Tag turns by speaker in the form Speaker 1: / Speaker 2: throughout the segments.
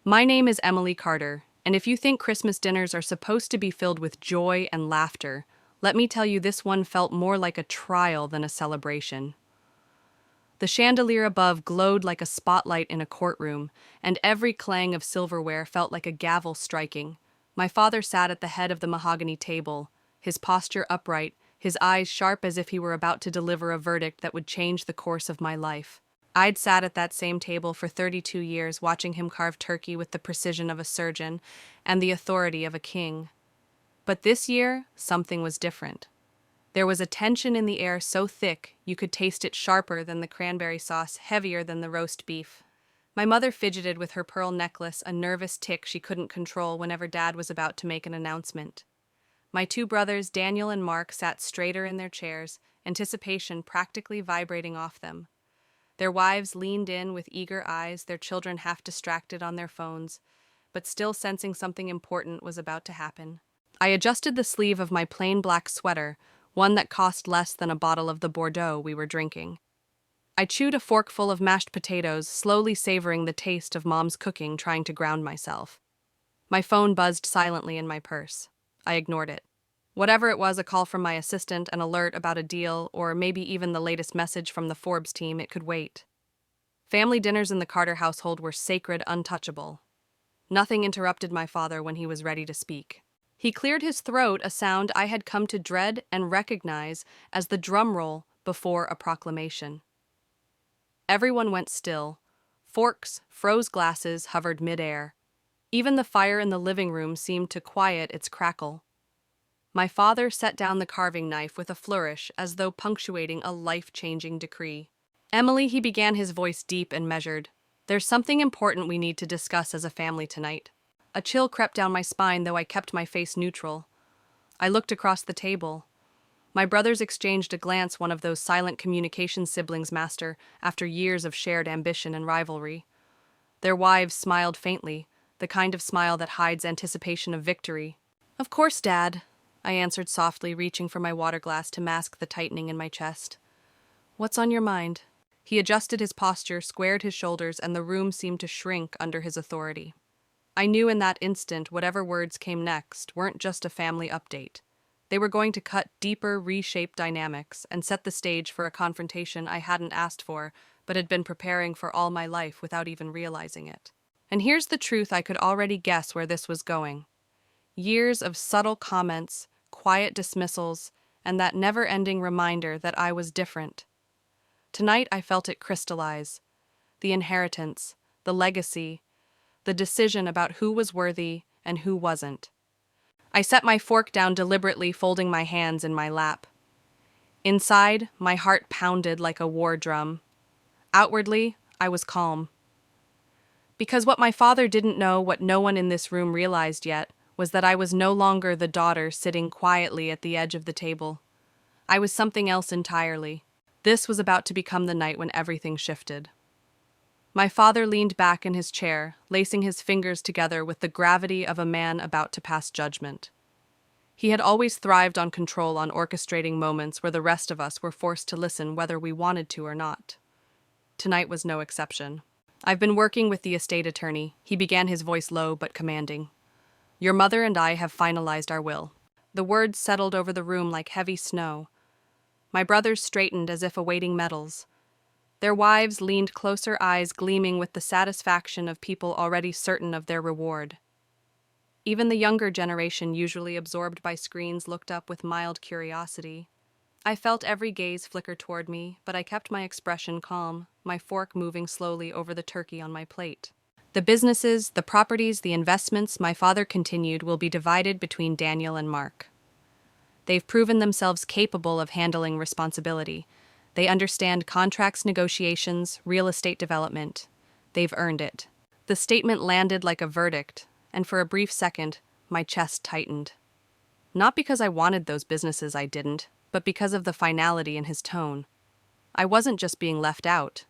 Speaker 1: My name is Emily Carter, and if you think Christmas dinners are supposed to be filled with joy and laughter, let me tell you this one felt more like a trial than a celebration. The chandelier above glowed like a spotlight in a courtroom, and every clang of silverware felt like a gavel striking. My father sat at the head of the mahogany table, his posture upright, his eyes sharp as if he were about to deliver a verdict that would change the course of my life. I'd sat at that same table for 32 years watching him carve turkey with the precision of a surgeon and the authority of a king. But this year, something was different. There was a tension in the air so thick you could taste it, sharper than the cranberry sauce, heavier than the roast beef. My mother fidgeted with her pearl necklace, a nervous tic she couldn't control whenever Dad was about to make an announcement. My two brothers, Daniel and Mark, sat straighter in their chairs, anticipation practically vibrating off them. Their wives leaned in with eager eyes, their children half distracted on their phones, but still sensing something important was about to happen. I adjusted the sleeve of my plain black sweater, one that cost less than a bottle of the Bordeaux we were drinking. I chewed a forkful of mashed potatoes, slowly savoring the taste of Mom's cooking, trying to ground myself. My phone buzzed silently in my purse. I ignored it. Whatever it was, a call from my assistant, an alert about a deal, or maybe even the latest message from the Forbes team, it could wait. Family dinners in the Carter household were sacred, untouchable. Nothing interrupted my father when he was ready to speak. He cleared his throat, a sound I had come to dread and recognize as the drum roll before a proclamation. Everyone went still. Forks, froze glasses hovered midair. Even the fire in the living room seemed to quiet its crackle. My father set down the carving knife with a flourish, as though punctuating a life-changing decree. "Emily," he began, his voice deep and measured, "there's something important we need to discuss as a family tonight." A chill crept down my spine, though I kept my face neutral. I looked across the table. My brothers exchanged a glance, one of those silent communication siblings master after years of shared ambition and rivalry. Their wives smiled faintly, the kind of smile that hides anticipation of victory. "Of course, Dad," I answered softly, reaching for my water glass to mask the tightening in my chest. "What's on your mind?" He adjusted his posture, squared his shoulders, and the room seemed to shrink under his authority. I knew in that instant whatever words came next weren't just a family update. They were going to cut deeper, reshape dynamics and set the stage for a confrontation I hadn't asked for, but had been preparing for all my life without even realizing it. And here's the truth: I could already guess where this was going. Years of subtle comments, quiet dismissals, and that never-ending reminder that I was different. Tonight I felt it crystallize. The inheritance, the legacy, the decision about who was worthy and who wasn't. I set my fork down deliberately, folding my hands in my lap. Inside, my heart pounded like a war drum. Outwardly, I was calm. Because what my father didn't know, what no one in this room realized yet, was that I was no longer the daughter sitting quietly at the edge of the table. I was something else entirely. This was about to become the night when everything shifted. My father leaned back in his chair, lacing his fingers together with the gravity of a man about to pass judgment. He had always thrived on control, on orchestrating moments where the rest of us were forced to listen whether we wanted to or not. Tonight was no exception. "I've been working with the estate attorney," he began, his voice low but commanding. "Your mother and I have finalized our will." The words settled over the room like heavy snow. My brothers straightened as if awaiting medals. Their wives leaned closer, eyes gleaming with the satisfaction of people already certain of their reward. Even the younger generation, usually absorbed by screens, looked up with mild curiosity. I felt every gaze flicker toward me, but I kept my expression calm, my fork moving slowly over the turkey on my plate. "The businesses, the properties, the investments," my father continued, "will be divided between Daniel and Mark. They've proven themselves capable of handling responsibility. They understand contracts, negotiations, real estate development. They've earned it." The statement landed like a verdict, and for a brief second, my chest tightened. Not because I wanted those businesses, I didn't, but because of the finality in his tone. I wasn't just being left out.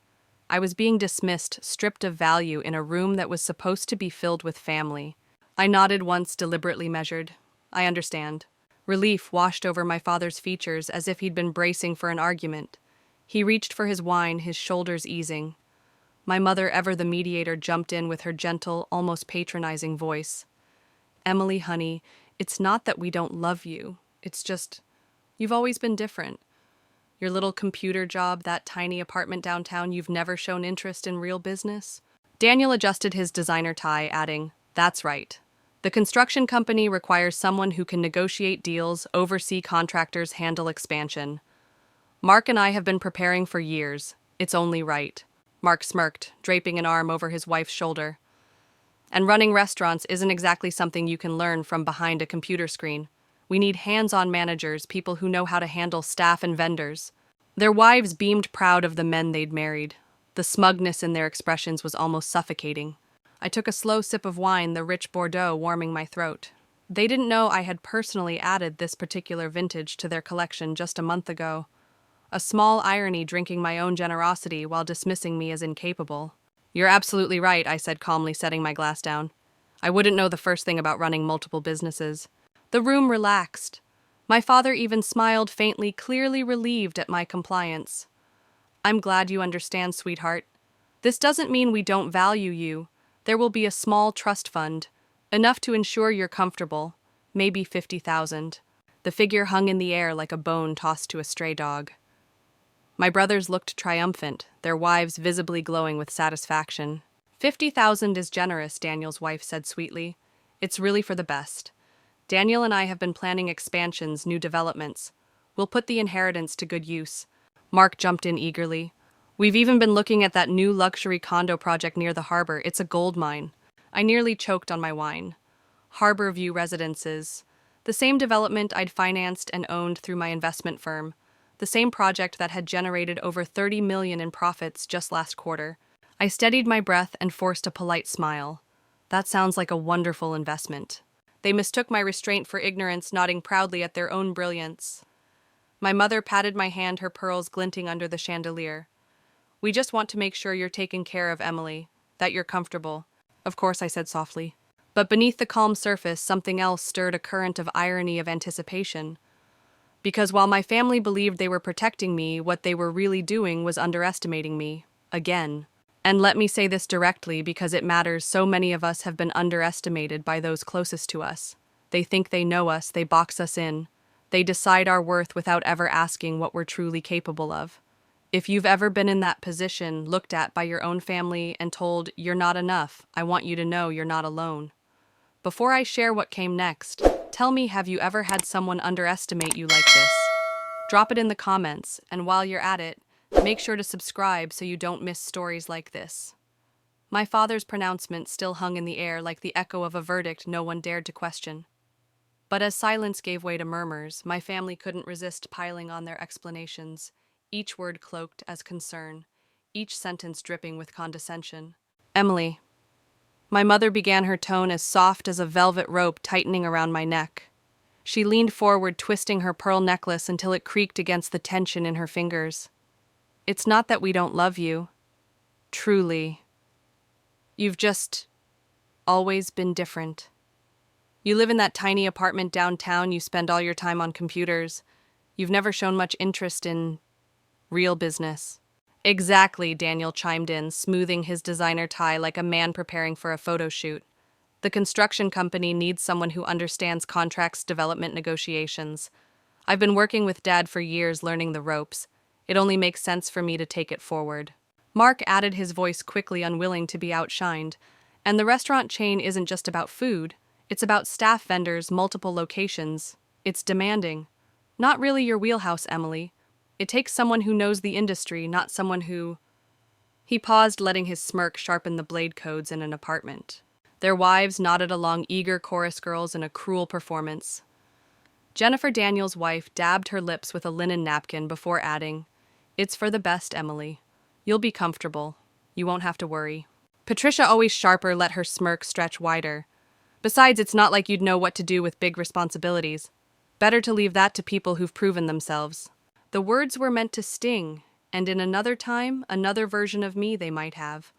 Speaker 1: I was being dismissed, stripped of value in a room that was supposed to be filled with family. I nodded once, deliberately measured. "I understand." Relief washed over my father's features as if he'd been bracing for an argument. He reached for his wine, his shoulders easing. My mother, ever the mediator, jumped in with her gentle, almost patronizing voice. Emily, honey, it's not that we don't love you. It's just, you've always been different. Your little computer job, that tiny apartment downtown, you've never shown interest in real business? Daniel adjusted his designer tie, adding, "That's right. The construction company requires someone who can negotiate deals, oversee contractors, handle expansion. Mark and I have been preparing for years. It's only right." Mark smirked, draping an arm over his wife's shoulder. "And running restaurants isn't exactly something you can learn from behind a computer screen. We need hands-on managers, people who know how to handle staff and vendors." Their wives beamed proud of the men they'd married. The smugness in their expressions was almost suffocating. I took a slow sip of wine, the rich Bordeaux warming my throat. They didn't know I had personally added this particular vintage to their collection just a month ago. A small irony, drinking my own generosity while dismissing me as incapable. "You're absolutely right," I said calmly, setting my glass down. "I wouldn't know the first thing about running multiple businesses." The room relaxed. My father even smiled faintly, clearly relieved at my compliance. "I'm glad you understand, sweetheart. This doesn't mean we don't value you. There will be a small trust fund, enough to ensure you're comfortable, maybe 50,000. The figure hung in the air like a bone tossed to a stray dog. My brothers looked triumphant, their wives visibly glowing with satisfaction. 50,000 is generous," Daniel's wife said sweetly. "It's really for the best. Daniel and I have been planning expansions, new developments. We'll put the inheritance to good use." Mark jumped in eagerly. "We've even been looking at that new luxury condo project near the harbor. It's a gold mine." I nearly choked on my wine. Harbor View Residences. The same development I'd financed and owned through my investment firm. The same project that had generated over $30 million in profits just last quarter. I steadied my breath and forced a polite smile. "That sounds like a wonderful investment." They mistook my restraint for ignorance, nodding proudly at their own brilliance. My mother patted my hand, her pearls glinting under the chandelier. "We just want to make sure you're taken care of, Emily, that you're comfortable." "Of course," I said softly. But beneath the calm surface, something else stirred, a current of irony, of anticipation. Because while my family believed they were protecting me, what they were really doing was underestimating me. Again. And let me say this directly because it matters. So many of us have been underestimated by those closest to us. They think they know us, they box us in. They decide our worth without ever asking what we're truly capable of. If you've ever been in that position, looked at by your own family and told, "You're not enough," I want you to know you're not alone. Before I share what came next, tell me, have you ever had someone underestimate you like this? Drop it in the comments, and while you're at it, make sure to subscribe so you don't miss stories like this. My father's pronouncement still hung in the air like the echo of a verdict no one dared to question. But as silence gave way to murmurs, my family couldn't resist piling on their explanations, each word cloaked as concern, each sentence dripping with condescension. "Emily." My mother began, her tone as soft as a velvet rope tightening around my neck. She leaned forward, twisting her pearl necklace until it creaked against the tension in her fingers. "It's not that we don't love you. Truly. You've just always been different. You live in that tiny apartment downtown, you spend all your time on computers. You've never shown much interest in real business." "Exactly," Daniel chimed in, smoothing his designer tie like a man preparing for a photo shoot. "The construction company needs someone who understands contracts, development, negotiations. I've been working with Dad for years, learning the ropes. It only makes sense for me to take it forward." Mark added, his voice quickly, unwilling to be outshined. "And the restaurant chain isn't just about food. It's about staff, vendors, multiple locations. It's demanding. Not really your wheelhouse, Emily. It takes someone who knows the industry, not someone who—" He paused, letting his smirk sharpen the blade codes in an apartment. Their wives nodded along, eager chorus girls in a cruel performance. Jennifer, Daniel's wife, dabbed her lips with a linen napkin before adding, "It's for the best, Emily. You'll be comfortable. You won't have to worry." Patricia, always sharper, let her smirk stretch wider. "Besides, it's not like you'd know what to do with big responsibilities. Better to leave that to people who've proven themselves." The words were meant to sting, and in another time, another version of me they might have.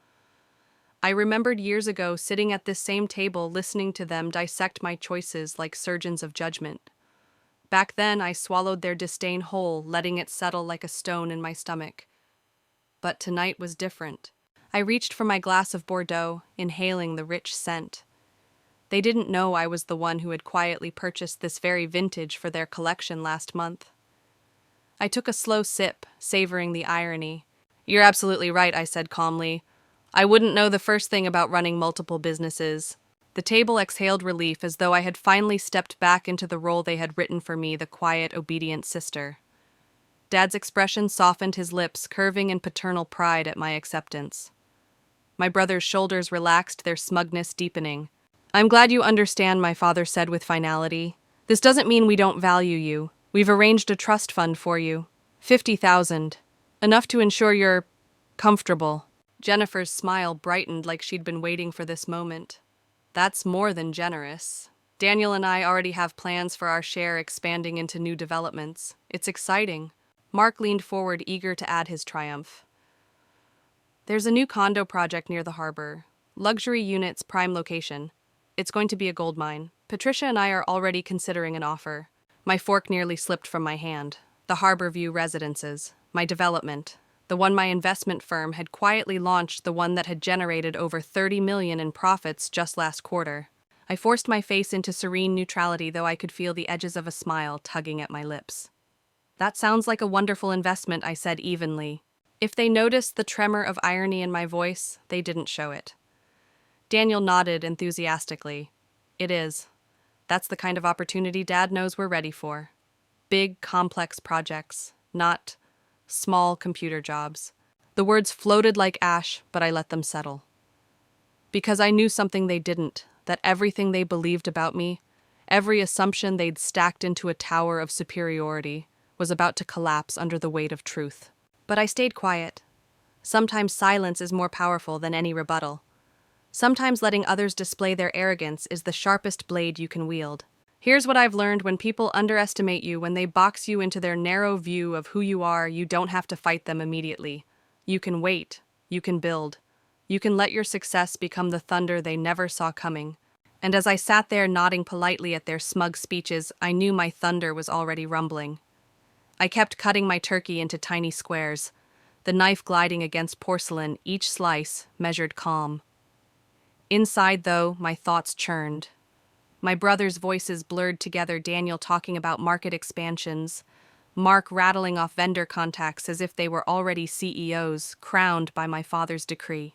Speaker 1: I remembered years ago sitting at this same table, listening to them dissect my choices like surgeons of judgment. Back then, I swallowed their disdain whole, letting it settle like a stone in my stomach. But tonight was different. I reached for my glass of Bordeaux, inhaling the rich scent. They didn't know I was the one who had quietly purchased this very vintage for their collection last month. I took a slow sip, savoring the irony. "You're absolutely right," I said calmly. "I wouldn't know the first thing about running multiple businesses." The table exhaled relief as though I had finally stepped back into the role they had written for me, the quiet, obedient sister. Dad's expression softened, his lips curving in paternal pride at my acceptance. My brother's shoulders relaxed, their smugness deepening. "I'm glad you understand," my father said with finality. "This doesn't mean we don't value you. We've arranged a trust fund for you. 50,000. Enough to ensure you're comfortable." Jennifer's smile brightened like she'd been waiting for this moment. "That's more than generous. Daniel and I already have plans for our share expanding into new developments. It's exciting." Mark leaned forward, eager to add his triumph. "There's a new condo project near the harbor. Luxury units, prime location. It's going to be a gold mine. Patricia and I are already considering an offer." My fork nearly slipped from my hand. The Harbor View Residences. My development. The one my investment firm had quietly launched, the one that had generated over $30 million in profits just last quarter. I forced my face into serene neutrality, though I could feel the edges of a smile tugging at my lips. "That sounds like a wonderful investment," I said evenly. If they noticed the tremor of irony in my voice, they didn't show it. Daniel nodded enthusiastically. "It is. That's the kind of opportunity Dad knows we're ready for. Big, complex projects, not small computer jobs." The words floated like ash, but I let them settle. Because I knew something they didn't, that everything they believed about me, every assumption they'd stacked into a tower of superiority, was about to collapse under the weight of truth. But I stayed quiet. Sometimes silence is more powerful than any rebuttal. Sometimes letting others display their arrogance is the sharpest blade you can wield. Here's what I've learned: when people underestimate you, when they box you into their narrow view of who you are, you don't have to fight them immediately. You can wait. You can build. You can let your success become the thunder they never saw coming. And as I sat there nodding politely at their smug speeches, I knew my thunder was already rumbling. I kept cutting my turkey into tiny squares, the knife gliding against porcelain, each slice measured calm. Inside, though, my thoughts churned. My brother's voices blurred together, Daniel talking about market expansions, Mark rattling off vendor contacts as if they were already CEOs, crowned by my father's decree.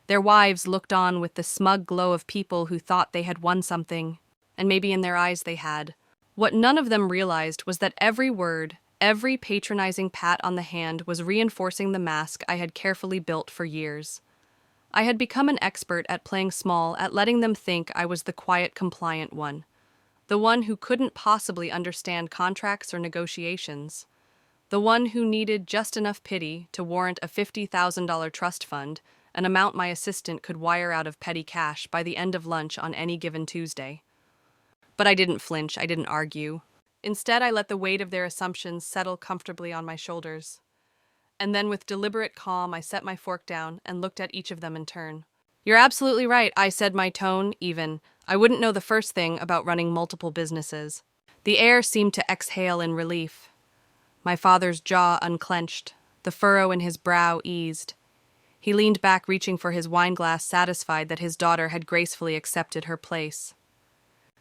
Speaker 1: Their wives looked on with the smug glow of people who thought they had won something, and maybe in their eyes they had. What none of them realized was that every word, every patronizing pat on the hand was reinforcing the mask I had carefully built for years. I had become an expert at playing small, at letting them think I was the quiet, compliant one, the one who couldn't possibly understand contracts or negotiations, the one who needed just enough pity to warrant a $50,000 trust fund, an amount my assistant could wire out of petty cash by the end of lunch on any given Tuesday. But I didn't flinch, I didn't argue. Instead, I let the weight of their assumptions settle comfortably on my shoulders. And then with deliberate calm, I set my fork down and looked at each of them in turn. "You're absolutely right," I said, my tone even. "I wouldn't know the first thing about running multiple businesses." The air seemed to exhale in relief. My father's jaw unclenched, the furrow in his brow eased. He leaned back, reaching for his wineglass, satisfied that his daughter had gracefully accepted her place.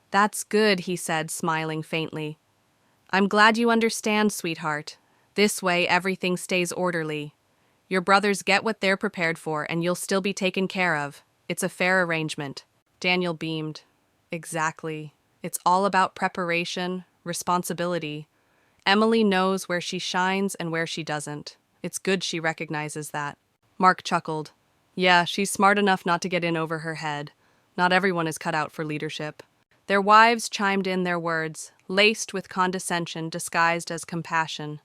Speaker 1: "That's good," he said, smiling faintly. "I'm glad you understand, sweetheart. This way, everything stays orderly. Your brothers get what they're prepared for, and you'll still be taken care of. It's a fair arrangement." Daniel beamed. "Exactly. It's all about preparation, responsibility. Emily knows where she shines and where she doesn't. It's good she recognizes that." Mark chuckled. "Yeah, she's smart enough not to get in over her head. Not everyone is cut out for leadership." Their wives chimed in their words, laced with condescension disguised as compassion.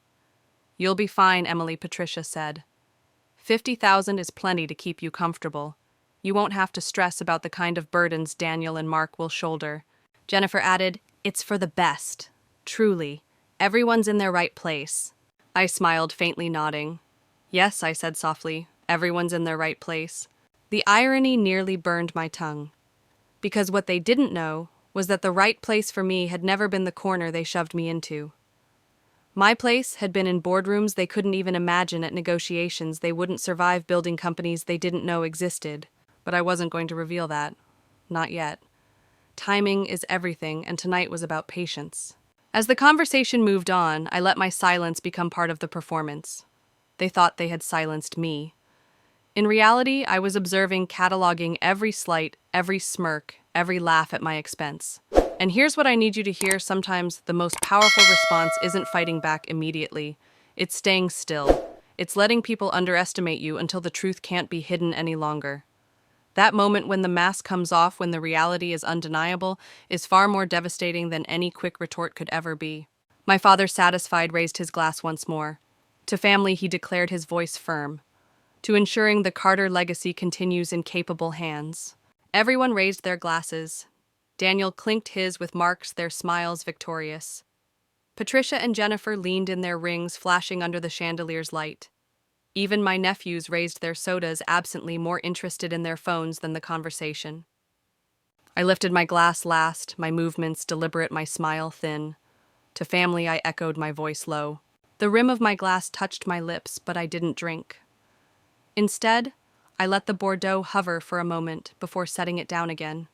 Speaker 1: "You'll be fine," Emily Patricia said. 50,000 is plenty to keep you comfortable. You won't have to stress about the kind of burdens Daniel and Mark will shoulder." Jennifer added, "It's for the best. Truly. Everyone's in their right place." I smiled, faintly nodding. "Yes," I said softly, "everyone's in their right place." The irony nearly burned my tongue. Because what they didn't know was that the right place for me had never been the corner they shoved me into. My place had been in boardrooms they couldn't even imagine, at negotiations they wouldn't survive, building companies they didn't know existed. But I wasn't going to reveal that. Not yet. Timing is everything, and tonight was about patience. As the conversation moved on, I let my silence become part of the performance. They thought they had silenced me. In reality, I was observing, cataloging every slight, every smirk, every laugh at my expense. And here's what I need you to hear: sometimes the most powerful response isn't fighting back immediately. It's staying still. It's letting people underestimate you until the truth can't be hidden any longer. That moment when the mask comes off, when the reality is undeniable, is far more devastating than any quick retort could ever be. My father, satisfied, raised his glass once more. To family, he declared, his voice firm. To ensuring the Carter legacy continues in capable hands. Everyone raised their glasses. Daniel clinked his with marks, their smiles victorious. Patricia and Jennifer leaned in their rings, flashing under the chandelier's light. Even my nephews raised their sodas absently, more interested in their phones than the conversation. I lifted my glass last, my movements deliberate, my smile thin. To family, I echoed, my voice low. The rim of my glass touched my lips, but I didn't drink. Instead, I let the Bordeaux hover for a moment before setting it down again.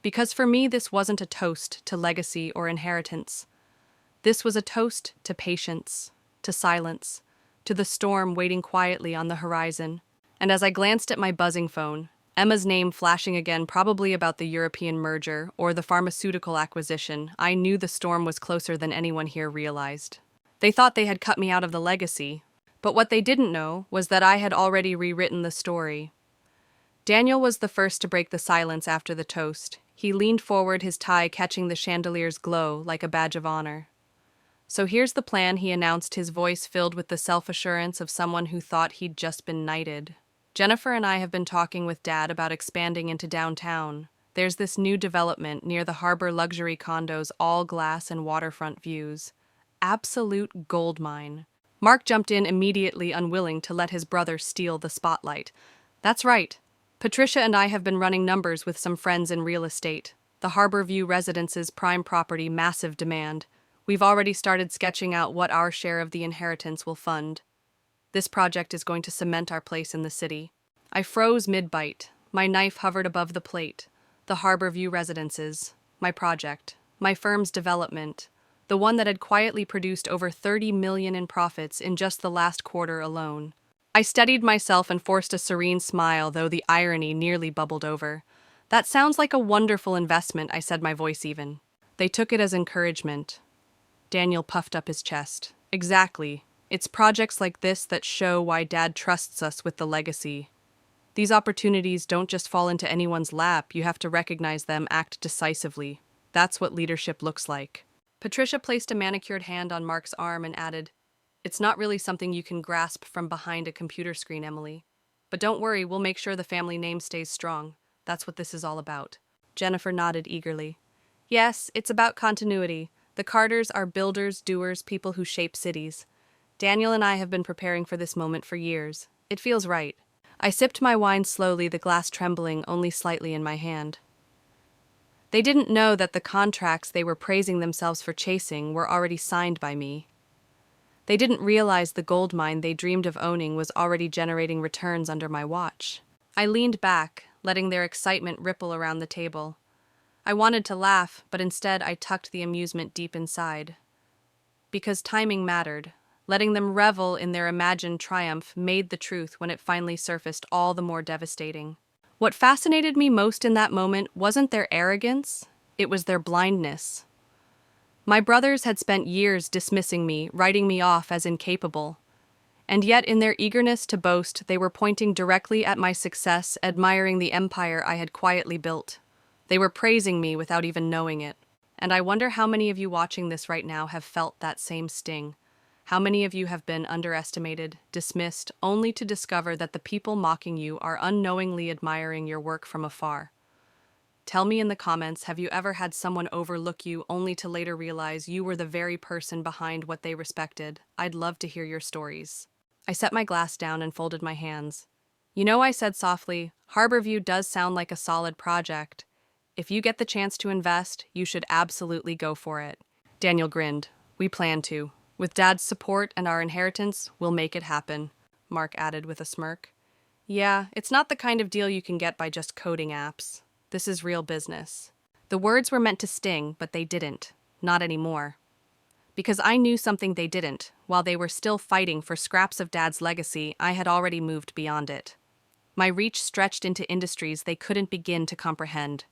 Speaker 1: Because for me, this wasn't a toast to legacy or inheritance. This was a toast to patience, to silence, to the storm waiting quietly on the horizon. And as I glanced at my buzzing phone, Emma's name flashing again, probably about the European merger or the pharmaceutical acquisition, I knew the storm was closer than anyone here realized. They thought they had cut me out of the legacy, but what they didn't know was that I had already rewritten the story. Daniel was the first to break the silence after the toast. He leaned forward, his tie catching the chandelier's glow like a badge of honor. So here's the plan, he announced, his voice filled with the self-assurance of someone who thought he'd just been knighted. Jennifer and I have been talking with Dad about expanding into downtown. There's this new development near the harbor, luxury condos, all glass and waterfront views. Absolute gold mine. Mark jumped in immediately, unwilling to let his brother steal the spotlight. That's right. Patricia and I have been running numbers with some friends in real estate. The Harbor View Residence's prime property, massive demand. We've already started sketching out what our share of the inheritance will fund. This project is going to cement our place in the city. I froze mid-bite. My knife hovered above the plate. The Harbor View Residences. My project. My firm's development. The one that had quietly produced over $30 million in profits in just the last quarter alone. I steadied myself and forced a serene smile, though the irony nearly bubbled over. That sounds like a wonderful investment, I said, my voice even. They took it as encouragement. Daniel puffed up his chest. Exactly. It's projects like this that show why Dad trusts us with the legacy. These opportunities don't just fall into anyone's lap. You have to recognize them, act decisively. That's what leadership looks like. Patricia placed a manicured hand on Mark's arm and added, It's not really something you can grasp from behind a computer screen, Emily. But don't worry, we'll make sure the family name stays strong. That's what this is all about. Jennifer nodded eagerly. Yes, it's about continuity. The Carters are builders, doers, people who shape cities. Daniel and I have been preparing for this moment for years. It feels right. I sipped my wine slowly, the glass trembling only slightly in my hand. They didn't know that the contracts they were praising themselves for chasing were already signed by me. They didn't realize the gold mine they dreamed of owning was already generating returns under my watch. I leaned back, letting their excitement ripple around the table. I wanted to laugh, but instead I tucked the amusement deep inside. Because timing mattered. Letting them revel in their imagined triumph made the truth, when it finally surfaced, all the more devastating. What fascinated me most in that moment wasn't their arrogance, it was their blindness. My brothers had spent years dismissing me, writing me off as incapable. And yet, in their eagerness to boast, they were pointing directly at my success, admiring the empire I had quietly built. They were praising me without even knowing it. And I wonder how many of you watching this right now have felt that same sting. How many of you have been underestimated, dismissed, only to discover that the people mocking you are unknowingly admiring your work from afar? Tell me in the comments, have you ever had someone overlook you only to later realize you were the very person behind what they respected? I'd love to hear your stories. I set my glass down and folded my hands. You know, I said softly, Harborview does sound like a solid project. If you get the chance to invest, you should absolutely go for it. Daniel grinned. We plan to. With Dad's support and our inheritance, we'll make it happen, Mark added with a smirk. Yeah, it's not the kind of deal you can get by just coding apps. This is real business. The words were meant to sting, but they didn't. Not anymore. Because I knew something they didn't. While they were still fighting for scraps of Dad's legacy, I had already moved beyond it. My reach stretched into industries they couldn't begin to comprehend.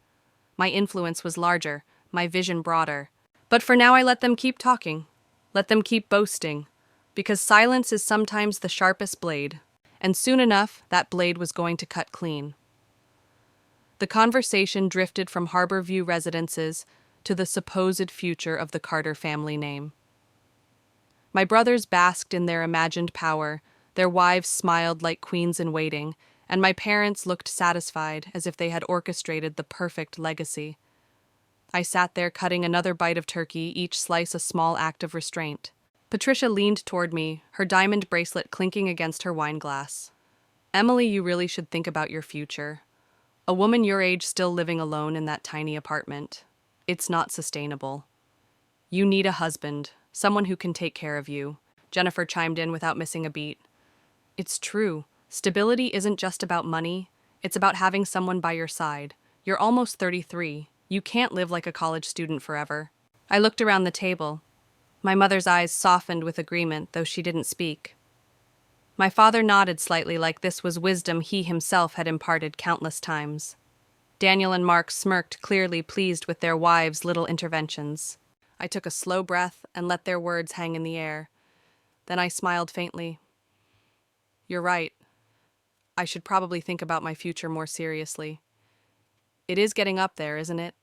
Speaker 1: My influence was larger, my vision broader. But for now I let them keep talking. Let them keep boasting. Because silence is sometimes the sharpest blade. And soon enough, that blade was going to cut clean. The conversation drifted from Harborview residences to the supposed future of the Carter family name. My brothers basked in their imagined power, their wives smiled like queens in waiting, and my parents looked satisfied as if they had orchestrated the perfect legacy. I sat there cutting another bite of turkey, each slice a small act of restraint. Patricia leaned toward me, her diamond bracelet clinking against her wine glass. Emily, you really should think about your future. A woman your age still living alone in that tiny apartment. It's not sustainable. You need a husband, someone who can take care of you. Jennifer chimed in without missing a beat. It's true. Stability isn't just about money. It's about having someone by your side. You're almost 33. You can't live like a college student forever. I looked around the table. My mother's eyes softened with agreement, though she didn't speak. My father nodded slightly, like this was wisdom he himself had imparted countless times. Daniel and Mark smirked, clearly pleased with their wives' little interventions. I took a slow breath and let their words hang in the air. Then I smiled faintly. You're right. I should probably think about my future more seriously. It is getting up there, isn't it?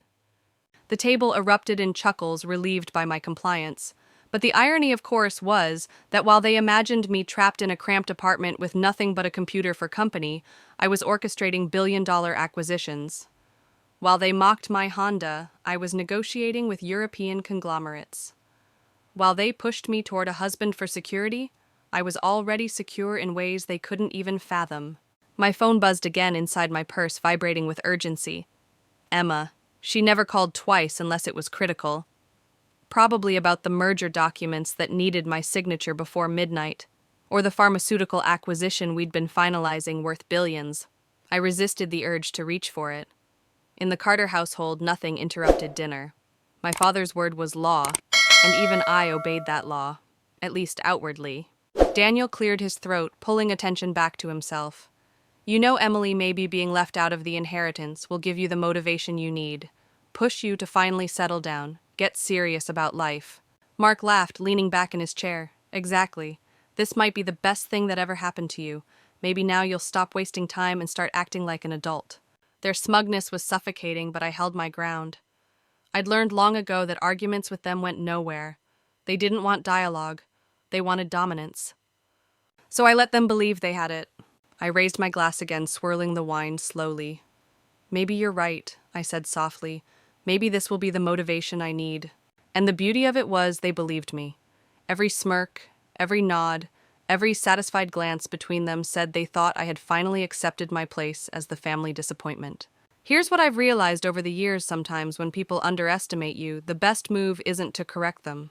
Speaker 1: The table erupted in chuckles, relieved by my compliance. But the irony, of course, was that while they imagined me trapped in a cramped apartment with nothing but a computer for company, I was orchestrating billion-dollar acquisitions. While they mocked my Honda, I was negotiating with European conglomerates. While they pushed me toward a husband for security, I was already secure in ways they couldn't even fathom. My phone buzzed again inside my purse, vibrating with urgency. Emma. She never called twice unless it was critical. Probably about the merger documents that needed my signature before midnight, or the pharmaceutical acquisition we'd been finalizing worth billions. I resisted the urge to reach for it. In the Carter household, nothing interrupted dinner. My father's word was law, and even I obeyed that law, at least outwardly. Daniel cleared his throat, pulling attention back to himself. You know, Emily, maybe being left out of the inheritance will give you the motivation you need, push you to finally settle down. Get serious about life. Mark laughed, leaning back in his chair. Exactly. This might be the best thing that ever happened to you. Maybe now you'll stop wasting time and start acting like an adult. Their smugness was suffocating, but I held my ground. I'd learned long ago that arguments with them went nowhere. They didn't want dialogue. They wanted dominance. So I let them believe they had it. I raised my glass again, swirling the wine slowly. Maybe you're right, I said softly. Maybe this will be the motivation I need. And the beauty of it was they believed me. Every smirk, every nod, every satisfied glance between them said they thought I had finally accepted my place as the family disappointment. Here's what I've realized over the years: sometimes when people underestimate you, the best move isn't to correct them.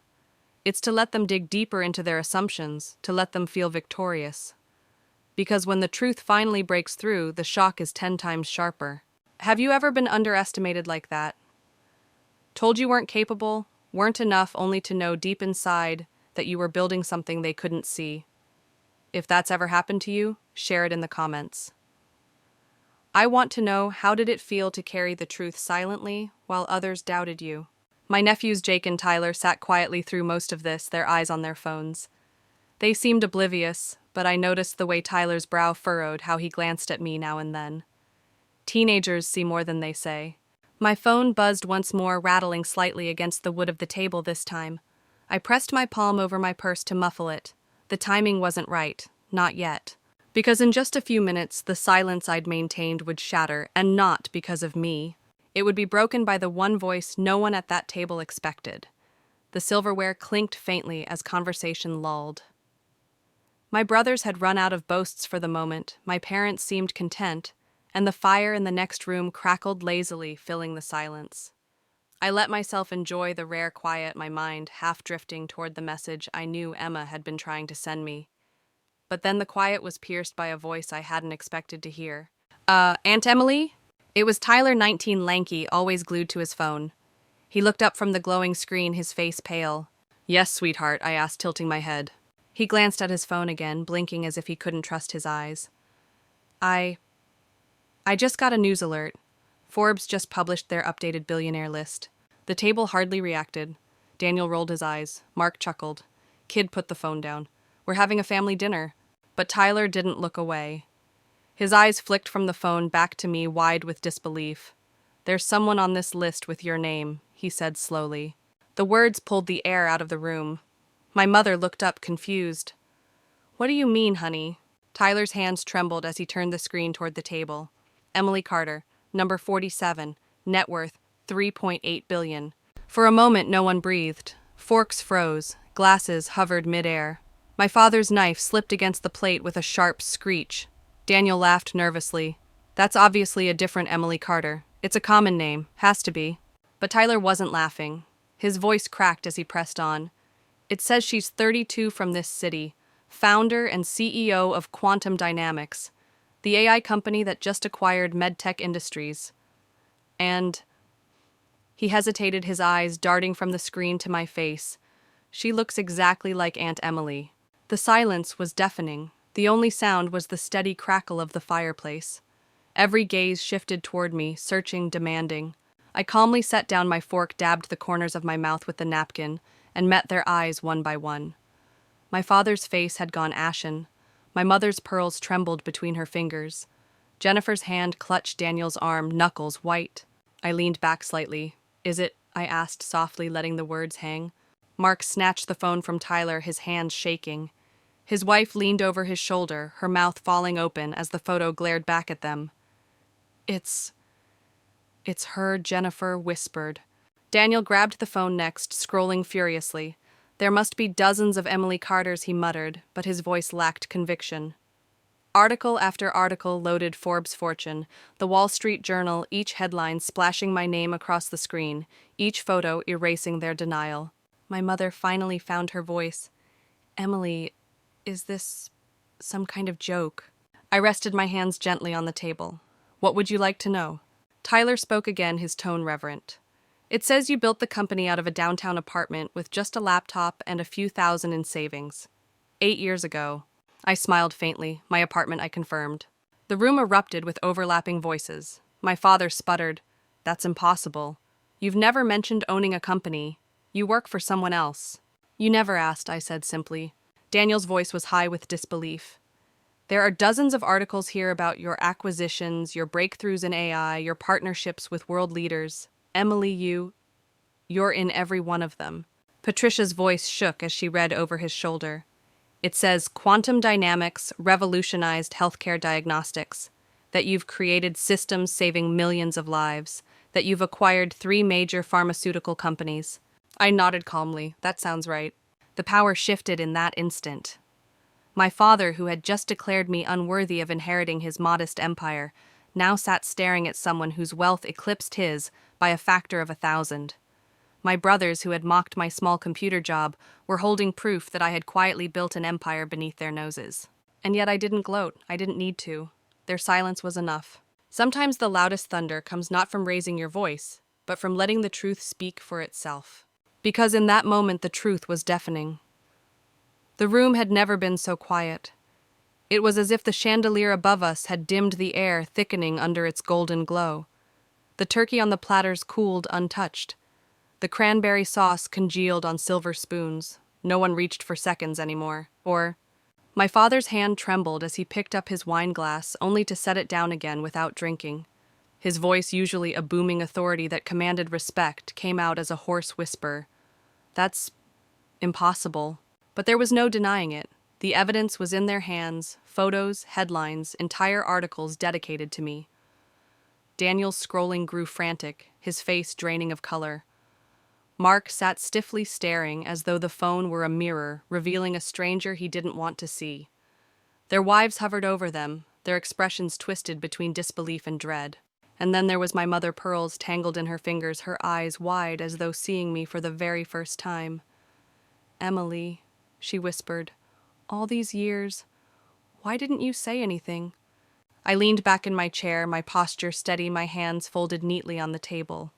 Speaker 1: It's to let them dig deeper into their assumptions, to let them feel victorious. Because when the truth finally breaks through, the shock is 10 times sharper. Have you ever been underestimated like that? Told you weren't capable, weren't enough, only to know deep inside that you were building something they couldn't see. If that's ever happened to you, share it in the comments. I want to know, how did it feel to carry the truth silently while others doubted you? My nephews Jake and Tyler sat quietly through most of this, their eyes on their phones. They seemed oblivious, but I noticed the way Tyler's brow furrowed, how he glanced at me now and then. Teenagers see more than they say. My phone buzzed once more, rattling slightly against the wood of the table this time. I pressed my palm over my purse to muffle it. The timing wasn't right, not yet. Because in just a few minutes, the silence I'd maintained would shatter, and not because of me. It would be broken by the one voice no one at that table expected. The silverware clinked faintly as conversation lulled. My brothers had run out of boasts for the moment, my parents seemed content, and the fire in the next room crackled lazily, filling the silence. I let myself enjoy the rare quiet, my mind half drifting toward the message I knew Emma had been trying to send me. But then the quiet was pierced by a voice I hadn't expected to hear. Aunt Emily? It was Tyler, 19, lanky, always glued to his phone. He looked up from the glowing screen, his face pale. Yes, sweetheart, I asked, tilting my head. He glanced at his phone again, blinking as if he couldn't trust his eyes. I just got a news alert. Forbes just published their updated billionaire list. The table hardly reacted. Daniel rolled his eyes. Mark chuckled. Kid put the phone down. We're having a family dinner. But Tyler didn't look away. His eyes flicked from the phone back to me, wide with disbelief. There's someone on this list with your name, he said slowly. The words pulled the air out of the room. My mother looked up, confused. What do you mean, honey? Tyler's hands trembled as he turned the screen toward the table. Emily Carter, number 47, net worth $3.8 billion. For a moment, no one breathed. Forks froze. Glasses hovered midair. My father's knife slipped against the plate with a sharp screech. Daniel laughed nervously. That's obviously a different Emily Carter. It's a common name. Has to be. But Tyler wasn't laughing. His voice cracked as he pressed on. It says she's 32 from this city, founder and CEO of Quantum Dynamics, the AI company that just acquired MedTech Industries. And he hesitated, his eyes darting from the screen to my face. She looks exactly like Aunt Emily. The silence was deafening. The only sound was the steady crackle of the fireplace. Every gaze shifted toward me, searching, demanding. I calmly set down my fork, dabbed the corners of my mouth with the napkin, and met their eyes one by one. My father's face had gone ashen. My mother's pearls trembled between her fingers. Jennifer's hand clutched Daniel's arm, knuckles white. I leaned back slightly. Is it? I asked softly, letting the words hang. Mark snatched the phone from Tyler, his hands shaking. His wife leaned over his shoulder, her mouth falling open as the photo glared back at them. It's her, Jennifer whispered. Daniel grabbed the phone next, scrolling furiously. There must be dozens of Emily Carters, he muttered, but his voice lacked conviction. Article after article loaded Forbes' Fortune, the Wall Street Journal, each headline splashing my name across the screen, each photo erasing their denial. My mother finally found her voice. Emily, is this some kind of joke? I rested my hands gently on the table. What would you like to know? Tyler spoke again, his tone reverent. It says you built the company out of a downtown apartment with just a laptop and a few thousand in savings. 8 years ago. I smiled faintly. My apartment, I confirmed. The room erupted with overlapping voices. My father sputtered. That's impossible. You've never mentioned owning a company. You work for someone else. You never asked, I said simply. Daniel's voice was high with disbelief. There are dozens of articles here about your acquisitions, your breakthroughs in AI, your partnerships with world leaders. Emily, you're in every one of them. Patricia's voice shook as she read over his shoulder. It says Quantum Dynamics revolutionized healthcare diagnostics, that you've created systems saving millions of lives, that you've acquired 3 major pharmaceutical companies. I nodded calmly. That sounds right. The power shifted in that instant. My father, who had just declared me unworthy of inheriting his modest empire, now sat staring at someone whose wealth eclipsed his by a factor of 1,000. My brothers, who had mocked my small computer job, were holding proof that I had quietly built an empire beneath their noses. And yet I didn't gloat. I didn't need to. Their silence was enough. Sometimes the loudest thunder comes not from raising your voice, but from letting the truth speak for itself. Because in that moment the truth was deafening. The room had never been so quiet. It was as if the chandelier above us had dimmed the air, thickening under its golden glow. The turkey on the platters cooled untouched. The cranberry sauce congealed on silver spoons. No one reached for seconds anymore. My father's hand trembled as he picked up his wine glass, only to set it down again without drinking. His voice, usually a booming authority that commanded respect, came out as a hoarse whisper. That's impossible. But there was no denying it. The evidence was in their hands, photos, headlines, entire articles dedicated to me. Daniel's scrolling grew frantic, his face draining of color. Mark sat stiffly staring as though the phone were a mirror, revealing a stranger he didn't want to see. Their wives hovered over them, their expressions twisted between disbelief and dread. And then there was my mother Pearl's tangled in her fingers, her eyes wide as though seeing me for the very first time. "Emily," she whispered, "all these years, why didn't you say anything?" I leaned back in my chair, my posture steady, my hands folded neatly on the table.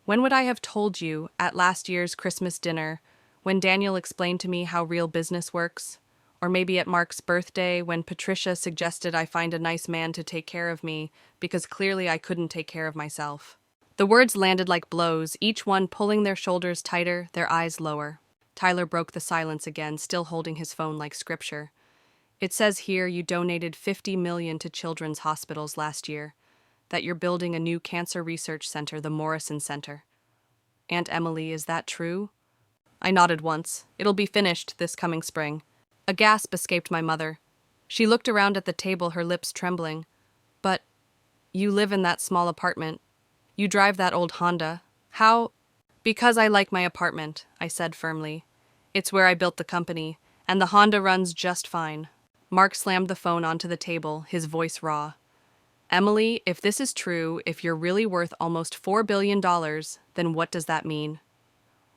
Speaker 1: When would I have told you, at last year's Christmas dinner, when Daniel explained to me how real business works? Or maybe at Mark's birthday, when Patricia suggested I find a nice man to take care of me, because clearly I couldn't take care of myself. The words landed like blows, each one pulling their shoulders tighter, their eyes lower. Tyler broke the silence again, still holding his phone like scripture. "It says here you donated $50 million to children's hospitals last year, that you're building a new cancer research center, the Morrison Center. Aunt Emily, is that true?" I nodded once. "It'll be finished this coming spring." A gasp escaped my mother. She looked around at the table, her lips trembling. "But you live in that small apartment. You drive that old Honda. How?" "Because I like my apartment," I said firmly. "It's where I built the company, and the Honda runs just fine." Mark slammed the phone onto the table, his voice raw. "Emily, if this is true, if you're really worth almost $4 billion, then what does that mean?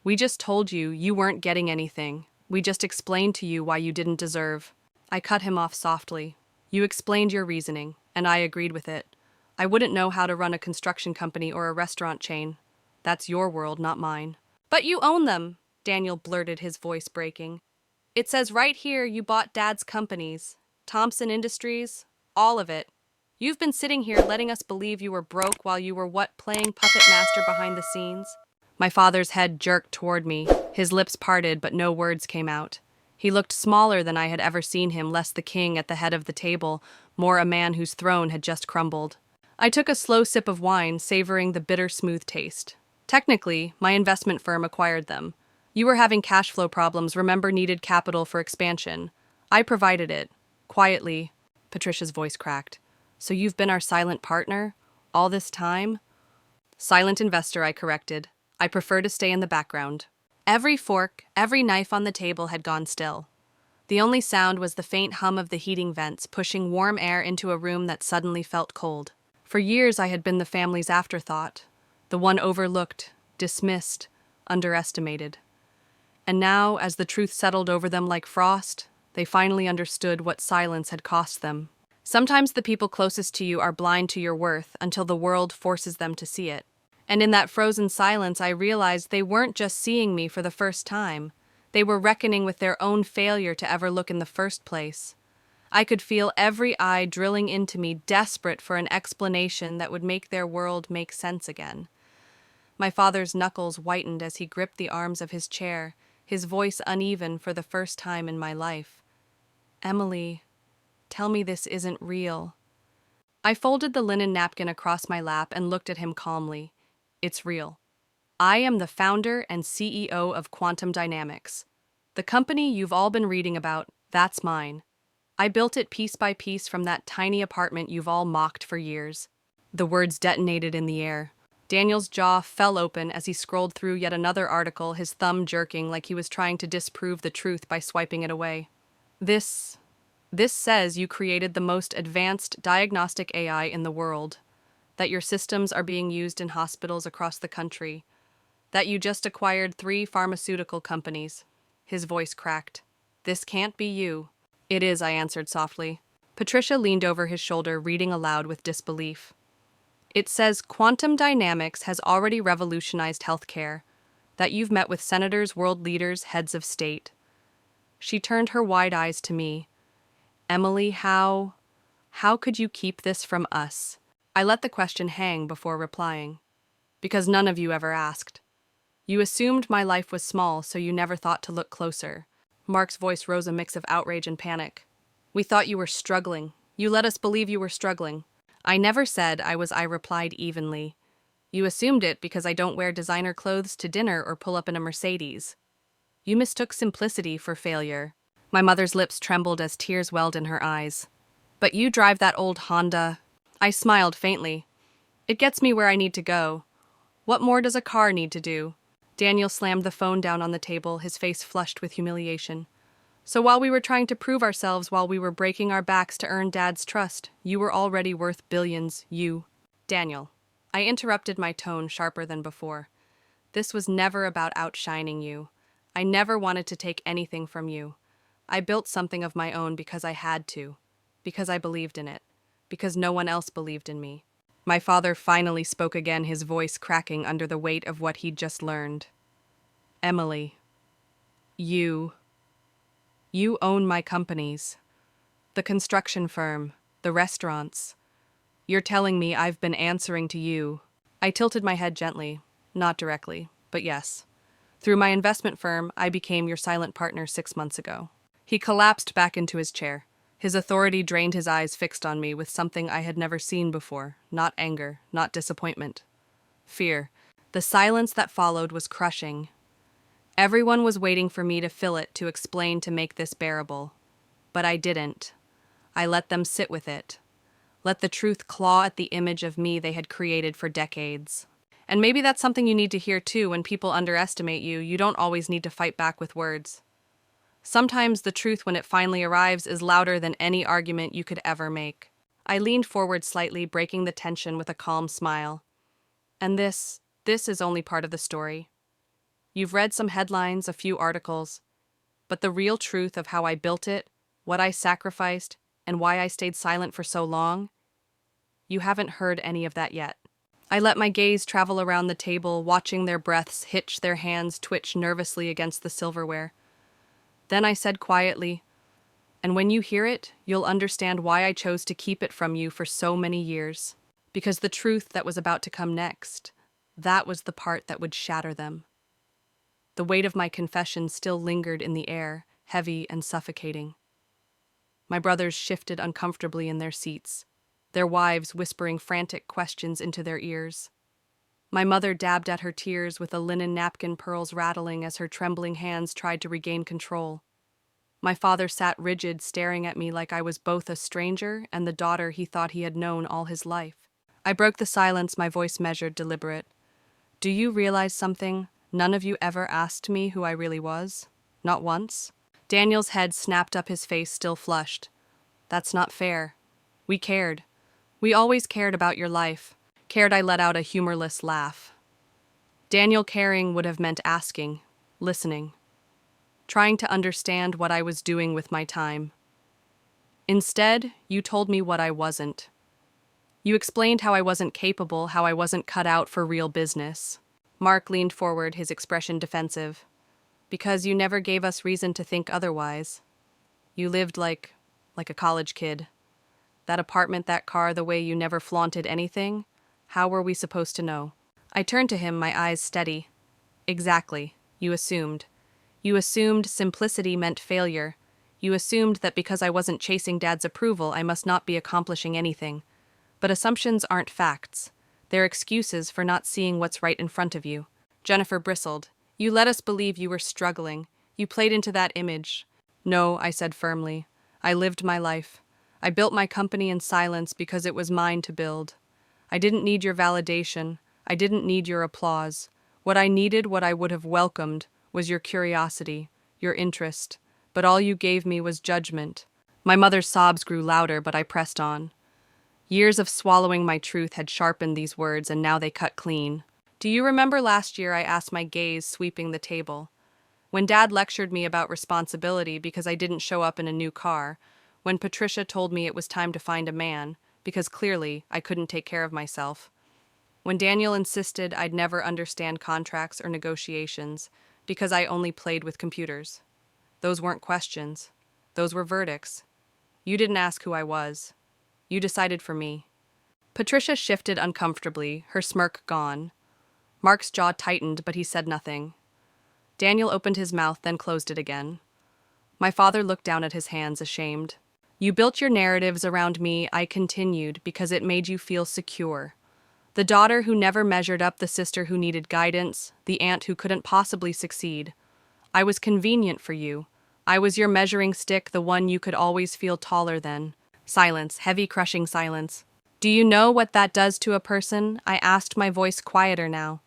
Speaker 1: We just told you you weren't getting anything. We just explained to you why you didn't deserve." I cut him off softly. "You explained your reasoning, and I agreed with it. I wouldn't know how to run a construction company or a restaurant chain. That's your world, not mine." "But you own them," Daniel blurted, his voice breaking. "It says right here you bought Dad's companies. Thompson Industries, all of it. You've been sitting here letting us believe you were broke while you were playing puppet master behind the scenes?" My father's head jerked toward me, his lips parted but no words came out. He looked smaller than I had ever seen him, less the king at the head of the table, more a man whose throne had just crumbled. I took a slow sip of wine, savoring the bitter, smooth taste. "Technically, my investment firm acquired them. You were having cash flow problems, remember, needed capital for expansion. I provided it. Quietly." Patricia's voice cracked. "So you've been our silent partner? All this time?" "Silent investor," I corrected. "I prefer to stay in the background." Every fork, every knife on the table had gone still. The only sound was the faint hum of the heating vents, pushing warm air into a room that suddenly felt cold. For years I had been the family's afterthought, the one overlooked, dismissed, underestimated. And now, as the truth settled over them like frost, they finally understood what silence had cost them. Sometimes the people closest to you are blind to your worth until the world forces them to see it. And in that frozen silence, I realized they weren't just seeing me for the first time. They were reckoning with their own failure to ever look in the first place. I could feel every eye drilling into me, desperate for an explanation that would make their world make sense again. My father's knuckles whitened as he gripped the arms of his chair, his voice uneven for the first time in my life. "Emily, tell me this isn't real." I folded the linen napkin across my lap and looked at him calmly. "It's real. I am the founder and CEO of Quantum Dynamics. The company you've all been reading about, that's mine. I built it piece by piece from that tiny apartment you've all mocked for years." The words detonated in the air. Daniel's jaw fell open as he scrolled through yet another article, his thumb jerking like he was trying to disprove the truth by swiping it away. This says you created the most advanced diagnostic AI in the world, that your systems are being used in hospitals across the country, that you just acquired 3 pharmaceutical companies." His voice cracked. "This can't be you." "It is," I answered softly. Patricia leaned over his shoulder, reading aloud with disbelief. "It says Quantum Dynamics has already revolutionized healthcare, that you've met with senators, world leaders, heads of state." She turned her wide eyes to me. "Emily, how could you keep this from us?" I let the question hang before replying. "Because none of you ever asked. You assumed my life was small, so you never thought to look closer." Mark's voice rose a mix of outrage and panic. "We thought you were struggling. You let us believe you were struggling." "I never said I was," I replied evenly. "You assumed it because I don't wear designer clothes to dinner or pull up in a Mercedes. You mistook simplicity for failure." My mother's lips trembled as tears welled in her eyes. "But you drive that old Honda." I smiled faintly. "It gets me where I need to go. What more does a car need to do?" Daniel slammed the phone down on the table, his face flushed with humiliation. "So while we were trying to prove ourselves, while we were breaking our backs to earn Dad's trust, you were already worth billions, you." Daniel. I interrupted, my tone sharper than before. This was never about outshining you. I never wanted to take anything from you. I built something of my own because I had to, because I believed in it, because no one else believed in me. My father finally spoke again, his voice cracking under the weight of what he'd just learned. Emily, you own my companies. The construction firm, the restaurants. You're telling me I've been answering to you. I tilted my head gently, not directly, but yes. Through my investment firm, I became your silent partner 6 months ago. He collapsed back into his chair. His authority drained, his eyes fixed on me with something I had never seen before, not anger, not disappointment. Fear. The silence that followed was crushing. Everyone was waiting for me to fill it, to explain, to make this bearable. But I didn't. I let them sit with it. Let the truth claw at the image of me they had created for decades. And maybe that's something you need to hear too. When people underestimate you, you don't always need to fight back with words. Sometimes the truth, when it finally arrives, is louder than any argument you could ever make. I leaned forward slightly, breaking the tension with a calm smile. And this is only part of the story. You've read some headlines, a few articles, but the real truth of how I built it, what I sacrificed, and why I stayed silent for so long, you haven't heard any of that yet. I let my gaze travel around the table, watching their breaths hitch, their hands twitch nervously against the silverware. Then I said quietly, and when you hear it, you'll understand why I chose to keep it from you for so many years. Because the truth that was about to come next, that was the part that would shatter them. The weight of my confession still lingered in the air, heavy and suffocating. My brothers shifted uncomfortably in their seats, their wives whispering frantic questions into their ears. My mother dabbed at her tears with a linen napkin, pearls rattling as her trembling hands tried to regain control. My father sat rigid, staring at me like I was both a stranger and the daughter he thought he had known all his life. I broke the silence, my voice measured, deliberate. Do you realize something? None of you ever asked me who I really was. Not once. Daniel's head snapped up, his face still flushed. That's not fair. We cared. We always cared about your life. Cared. I let out a humorless laugh. Daniel, caring would have meant asking, listening, trying to understand what I was doing with my time. Instead, you told me what I wasn't. You explained how I wasn't capable, how I wasn't cut out for real business. Mark leaned forward, his expression defensive. Because you never gave us reason to think otherwise. You lived like a college kid. That apartment, that car, the way you never flaunted anything. How were we supposed to know? I turned to him, my eyes steady. Exactly. You assumed. You assumed simplicity meant failure. You assumed that because I wasn't chasing Dad's approval, I must not be accomplishing anything. But assumptions aren't facts. They're excuses for not seeing what's right in front of you. Jennifer bristled. You let us believe you were struggling. You played into that image. No, I said firmly. I lived my life. I built my company in silence because it was mine to build. I didn't need your validation. I didn't need your applause. What I needed, what I would have welcomed, was your curiosity, your interest. But all you gave me was judgment. My mother's sobs grew louder, but I pressed on. Years of swallowing my truth had sharpened these words, and now they cut clean. Do you remember last year, I asked, my gaze sweeping the table? When Dad lectured me about responsibility because I didn't show up in a new car, when Patricia told me it was time to find a man, because clearly I couldn't take care of myself. When Daniel insisted I'd never understand contracts or negotiations, because I only played with computers. Those weren't questions. Those were verdicts. You didn't ask who I was. You decided for me. Patricia shifted uncomfortably, her smirk gone. Mark's jaw tightened, but he said nothing. Daniel opened his mouth, then closed it again. My father looked down at his hands, ashamed. You built your narratives around me, I continued, because it made you feel secure. The daughter who never measured up, the sister who needed guidance, the aunt who couldn't possibly succeed. I was convenient for you. I was your measuring stick, the one you could always feel taller than. Silence, heavy, crushing silence. Do you know what that does to a person? I asked, my voice quieter now.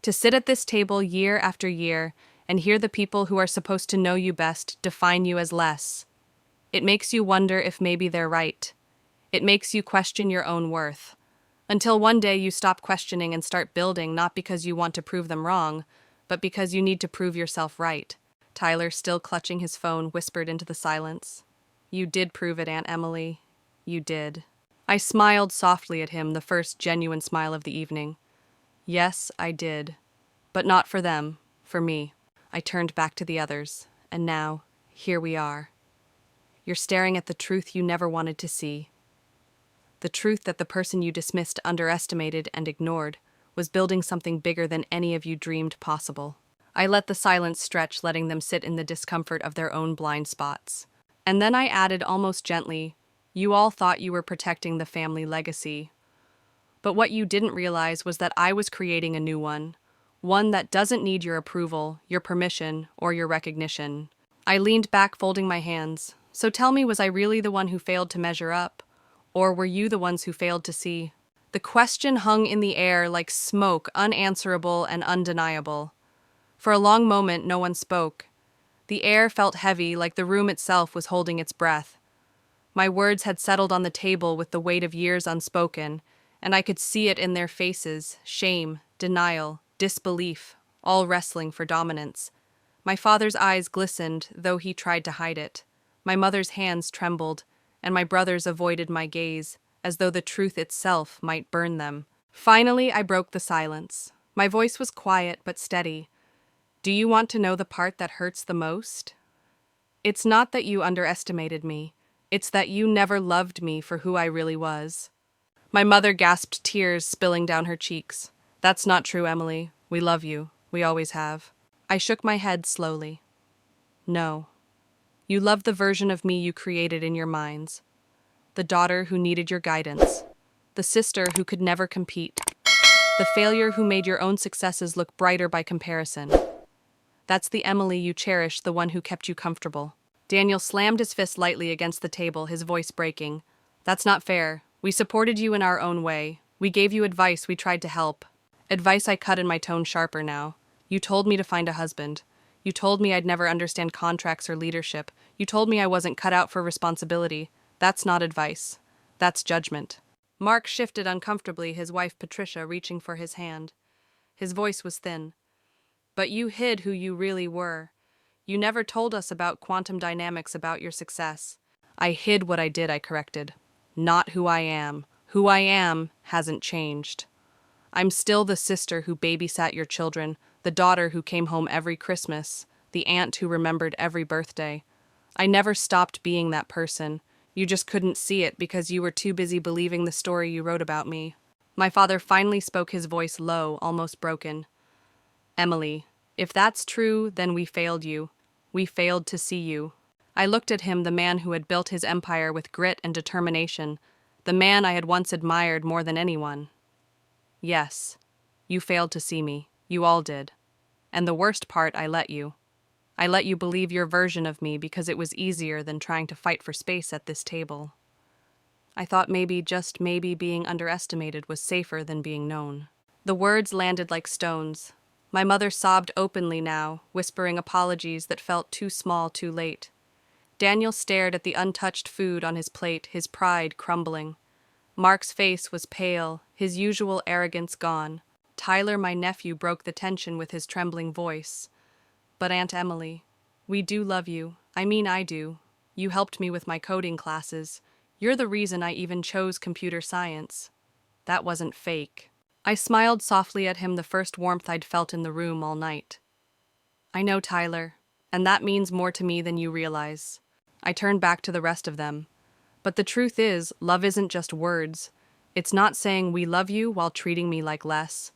Speaker 1: To sit at this table year after year and hear the people who are supposed to know you best define you as less. It makes you wonder if maybe they're right. It makes you question your own worth. Until one day you stop questioning and start building, not because you want to prove them wrong, but because you need to prove yourself right. Tyler, still clutching his phone, whispered into the silence. You did prove it, Aunt Emily. You did. I smiled softly at him, the first genuine smile of the evening. Yes, I did. But not for them, for me. I turned back to the others, and now, here we are. You're staring at the truth you never wanted to see. The truth that the person you dismissed, underestimated, and ignored was building something bigger than any of you dreamed possible. I let the silence stretch, letting them sit in the discomfort of their own blind spots. And then I added almost gently, you all thought you were protecting the family legacy. But what you didn't realize was that I was creating a new one that doesn't need your approval, your permission, or your recognition. I leaned back, folding my hands. So tell me, was I really the one who failed to measure up? Or were you the ones who failed to see? The question hung in the air like smoke, unanswerable and undeniable. For a long moment, no one spoke. The air felt heavy, like the room itself was holding its breath. My words had settled on the table with the weight of years unspoken, and I could see it in their faces: shame, denial, disbelief, all wrestling for dominance. My father's eyes glistened, though he tried to hide it. My mother's hands trembled, and my brothers avoided my gaze, as though the truth itself might burn them. Finally, I broke the silence. My voice was quiet but steady. Do you want to know the part that hurts the most? It's not that you underestimated me. It's that you never loved me for who I really was. My mother gasped, tears spilling down her cheeks. That's not true, Emily. We love you. We always have. I shook my head slowly. No. You loved the version of me you created in your minds. The daughter who needed your guidance. The sister who could never compete. The failure who made your own successes look brighter by comparison. That's the Emily you cherished, the one who kept you comfortable. Daniel slammed his fist lightly against the table, his voice breaking. That's not fair. We supported you in our own way. We gave you advice, we tried to help. Advice I cut in my tone sharper now. You told me to find a husband. You told me I'd never understand contracts or leadership. You told me I wasn't cut out for responsibility. That's not advice. That's judgment. Mark shifted uncomfortably, his wife Patricia reaching for his hand. His voice was thin. But you hid who you really were. You never told us about quantum dynamics, about your success. I hid what I did, I corrected. Not who I am. Who I am hasn't changed. I'm still the sister who babysat your children, the daughter who came home every Christmas, the aunt who remembered every birthday. I never stopped being that person. You just couldn't see it because you were too busy believing the story you wrote about me. My father finally spoke, his voice low, almost broken. Emily, if that's true, then we failed you. We failed to see you. I looked at him, the man who had built his empire with grit and determination, the man I had once admired more than anyone. Yes, you failed to see me. You all did. And the worst part, I let you. I let you believe your version of me because it was easier than trying to fight for space at this table. I thought maybe, just maybe, being underestimated was safer than being known. The words landed like stones. My mother sobbed openly now, whispering apologies that felt too small too late. Daniel stared at the untouched food on his plate, his pride crumbling. Mark's face was pale, his usual arrogance gone. Tyler, my nephew, broke the tension with his trembling voice. But Aunt Emily, we do love you. I mean, I do. You helped me with my coding classes. You're the reason I even chose computer science. That wasn't fake. I smiled softly at him, the first warmth I'd felt in the room all night. I know, Tyler, and that means more to me than you realize. I turned back to the rest of them. But the truth is, love isn't just words. It's not saying we love you while treating me like less.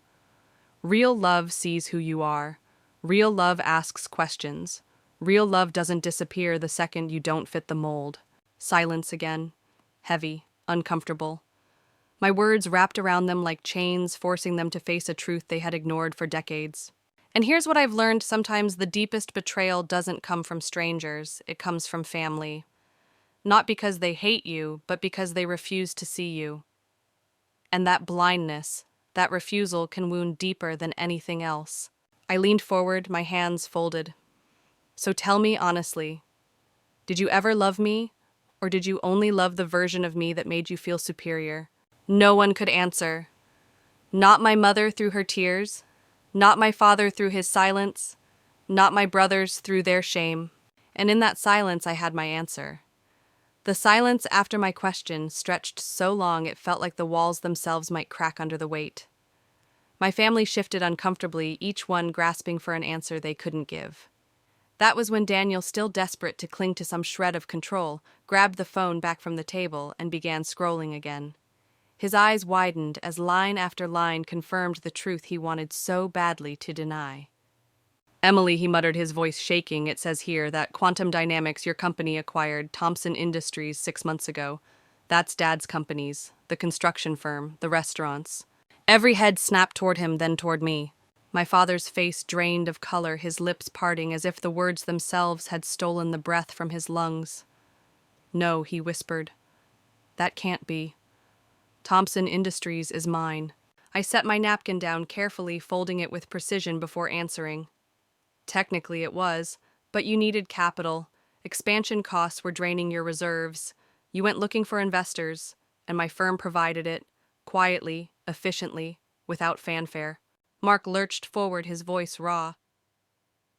Speaker 1: Real love sees who you are. Real love asks questions. Real love doesn't disappear the second you don't fit the mold. Silence again. Heavy, uncomfortable. My words wrapped around them like chains, forcing them to face a truth they had ignored for decades. And here's what I've learned: sometimes the deepest betrayal doesn't come from strangers, it comes from family. Not because they hate you, but because they refuse to see you. And that blindness, that refusal, can wound deeper than anything else. I leaned forward, my hands folded. So tell me honestly, did you ever love me? Or did you only love the version of me that made you feel superior? No one could answer. Not my mother through her tears, not my father through his silence, not my brothers through their shame. And in that silence I had my answer. The silence after my question stretched so long it felt like the walls themselves might crack under the weight. My family shifted uncomfortably, each one grasping for an answer they couldn't give. That was when Daniel, still desperate to cling to some shred of control, grabbed the phone back from the table and began scrolling again. His eyes widened as line after line confirmed the truth he wanted so badly to deny. Emily, he muttered, his voice shaking, it says here that Quantum Dynamics, your company, acquired Thompson Industries 6 months ago. That's Dad's companies, the construction firm, the restaurants. Every head snapped toward him, then toward me. My father's face drained of color, his lips parting as if the words themselves had stolen the breath from his lungs. No, he whispered. That can't be. Thompson Industries is mine. I set my napkin down carefully, folding it with precision before answering. Technically it was, but you needed capital. Expansion costs were draining your reserves. You went looking for investors, and my firm provided it, quietly, efficiently, without fanfare. Mark lurched forward, his voice raw.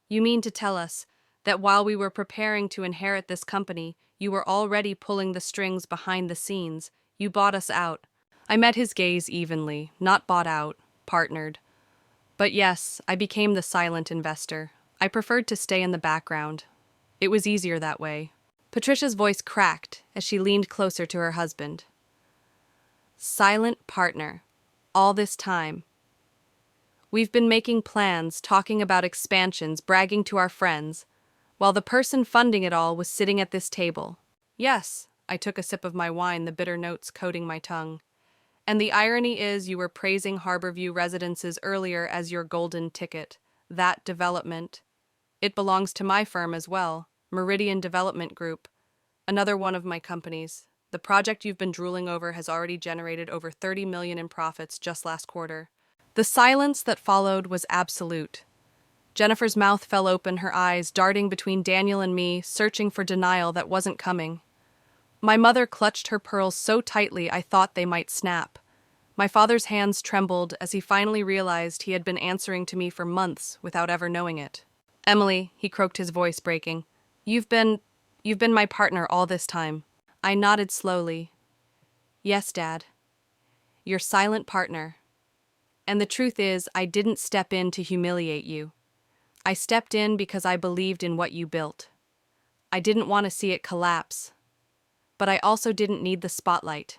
Speaker 1: You mean to tell us that while we were preparing to inherit this company, you were already pulling the strings behind the scenes? You bought us out. I met his gaze evenly, not bought out, partnered. But yes, I became the silent investor. I preferred to stay in the background. It was easier that way. Patricia's voice cracked as she leaned closer to her husband. Silent partner. All this time. We've been making plans, talking about expansions, bragging to our friends, while the person funding it all was sitting at this table. Yes, I took a sip of my wine, the bitter notes coating my tongue. And the irony is you were praising Harborview Residences earlier as your golden ticket. That development. It belongs to my firm as well, Meridian Development Group, another one of my companies. The project you've been drooling over has already generated over $30 million in profits just last quarter. The silence that followed was absolute. Jennifer's mouth fell open, her eyes darting between Daniel and me, searching for denial that wasn't coming. My mother clutched her pearls so tightly I thought they might snap. My father's hands trembled as he finally realized he had been answering to me for months without ever knowing it. Emily, he croaked, his voice breaking, you've been my partner all this time. I nodded slowly. Yes, Dad. Your silent partner. And the truth is, I didn't step in to humiliate you. I stepped in because I believed in what you built. I didn't want to see it collapse. But I also didn't need the spotlight.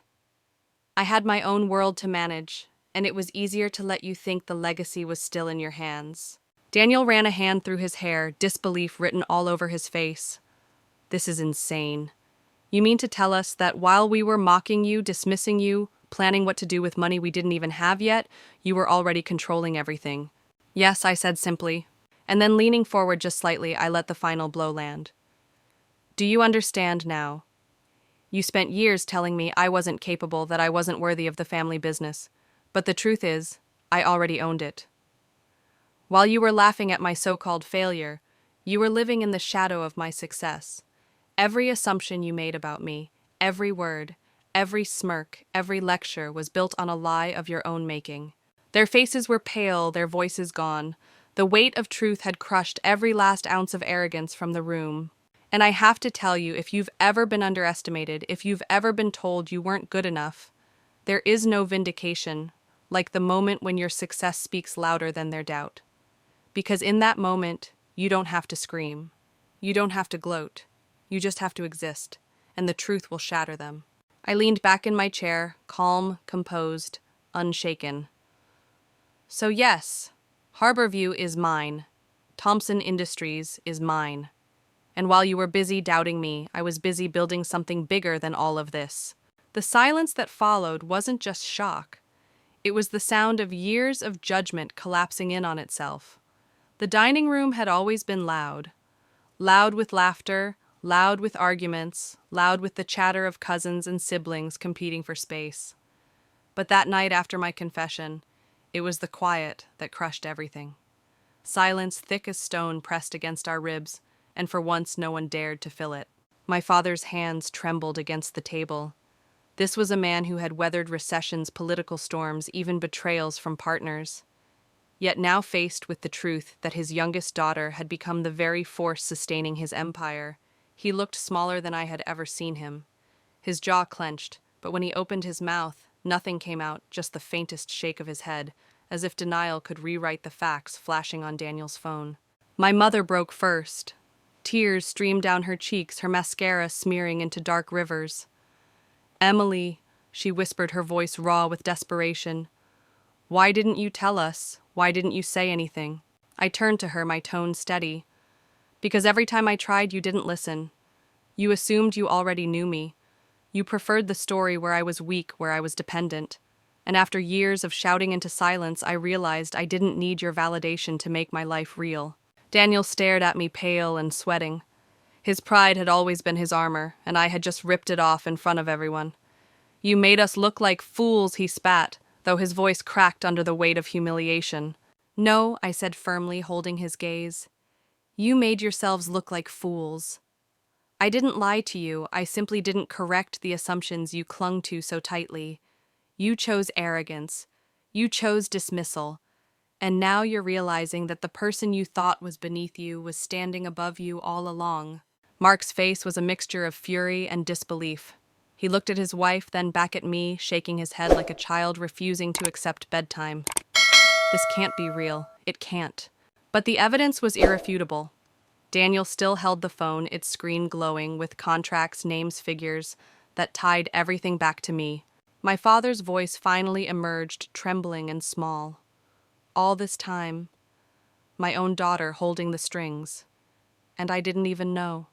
Speaker 1: I had my own world to manage, and it was easier to let you think the legacy was still in your hands. Daniel ran a hand through his hair, disbelief written all over his face. This is insane. You mean to tell us that while we were mocking you, dismissing you, planning what to do with money we didn't even have yet, you were already controlling everything? Yes, I said simply. And then leaning forward just slightly, I let the final blow land. Do you understand now? You spent years telling me I wasn't capable, that I wasn't worthy of the family business. But the truth is, I already owned it. While you were laughing at my so-called failure, you were living in the shadow of my success. Every assumption you made about me, every word, every smirk, every lecture was built on a lie of your own making. Their faces were pale, their voices gone. The weight of truth had crushed every last ounce of arrogance from the room. And I have to tell you, if you've ever been underestimated, if you've ever been told you weren't good enough, there is no vindication, like the moment when your success speaks louder than their doubt. Because in that moment, you don't have to scream. You don't have to gloat. You just have to exist, and the truth will shatter them. I leaned back in my chair, calm, composed, unshaken. So yes, Harborview is mine. Thompson Industries is mine. And while you were busy doubting me, I was busy building something bigger than all of this. The silence that followed wasn't just shock. It was the sound of years of judgment collapsing in on itself. The dining room had always been loud. Loud with laughter, loud with arguments, loud with the chatter of cousins and siblings competing for space. But that night after my confession, it was the quiet that crushed everything. Silence thick as stone pressed against our ribs, and for once no one dared to fill it. My father's hands trembled against the table. This was a man who had weathered recessions, political storms, even betrayals from partners. Yet now faced with the truth that his youngest daughter had become the very force sustaining his empire, he looked smaller than I had ever seen him. His jaw clenched, but when he opened his mouth, nothing came out, just the faintest shake of his head, as if denial could rewrite the facts flashing on Daniel's phone. My mother broke first. Tears streamed down her cheeks, her mascara smearing into dark rivers. "Emily," she whispered, her voice raw with desperation. "Why didn't you tell us? Why didn't you say anything?" I turned to her, my tone steady. "Because every time I tried, you didn't listen. You assumed you already knew me. You preferred the story where I was weak, where I was dependent. And after years of shouting into silence, I realized I didn't need your validation to make my life real." Daniel stared at me, pale and sweating. His pride had always been his armor, and I had just ripped it off in front of everyone. "You made us look like fools," he spat, though his voice cracked under the weight of humiliation. "No," I said firmly, holding his gaze. "You made yourselves look like fools. I didn't lie to you, I simply didn't correct the assumptions you clung to so tightly. You chose arrogance. You chose dismissal. And now you're realizing that the person you thought was beneath you was standing above you all along." Mark's face was a mixture of fury and disbelief. He looked at his wife, then back at me, shaking his head like a child refusing to accept bedtime. "This can't be real. It can't." But the evidence was irrefutable. Daniel still held the phone, its screen glowing with contracts, names, figures that tied everything back to me. My father's voice finally emerged, trembling and small. All this time, my own daughter holding the strings. And I didn't even know.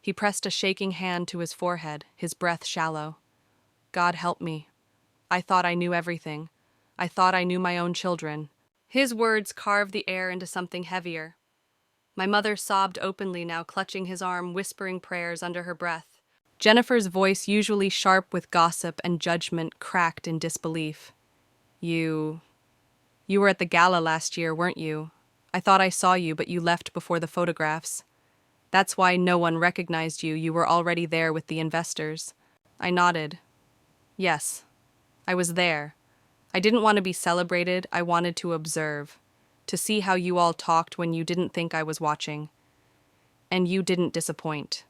Speaker 1: He pressed a shaking hand to his forehead, his breath shallow. "God help me. I thought I knew everything. I thought I knew my own children." His words carved the air into something heavier. My mother sobbed openly now, clutching his arm, whispering prayers under her breath. Jennifer's voice, usually sharp with gossip and judgment, cracked in disbelief. You were at the gala last year, weren't you? I thought I saw you, but you left before the photographs. That's why no one recognized you. You were already there with the investors." I nodded. Yes, I was there. I didn't want to be celebrated. I wanted to observe, to see how you all talked when you didn't think I was watching. And you didn't disappoint.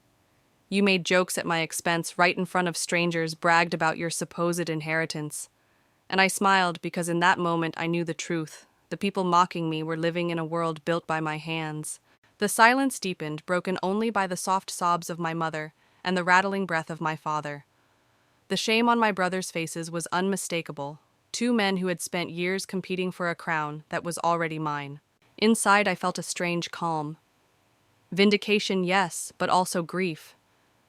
Speaker 1: You made jokes at my expense right in front of strangers, bragged about your supposed inheritance. And I smiled because in that moment I knew the truth. The people mocking me were living in a world built by my hands. The silence deepened, broken only by the soft sobs of my mother and the rattling breath of my father. The shame on my brothers' faces was unmistakable. Two men who had spent years competing for a crown that was already mine. Inside I felt a strange calm. Vindication, yes, but also grief.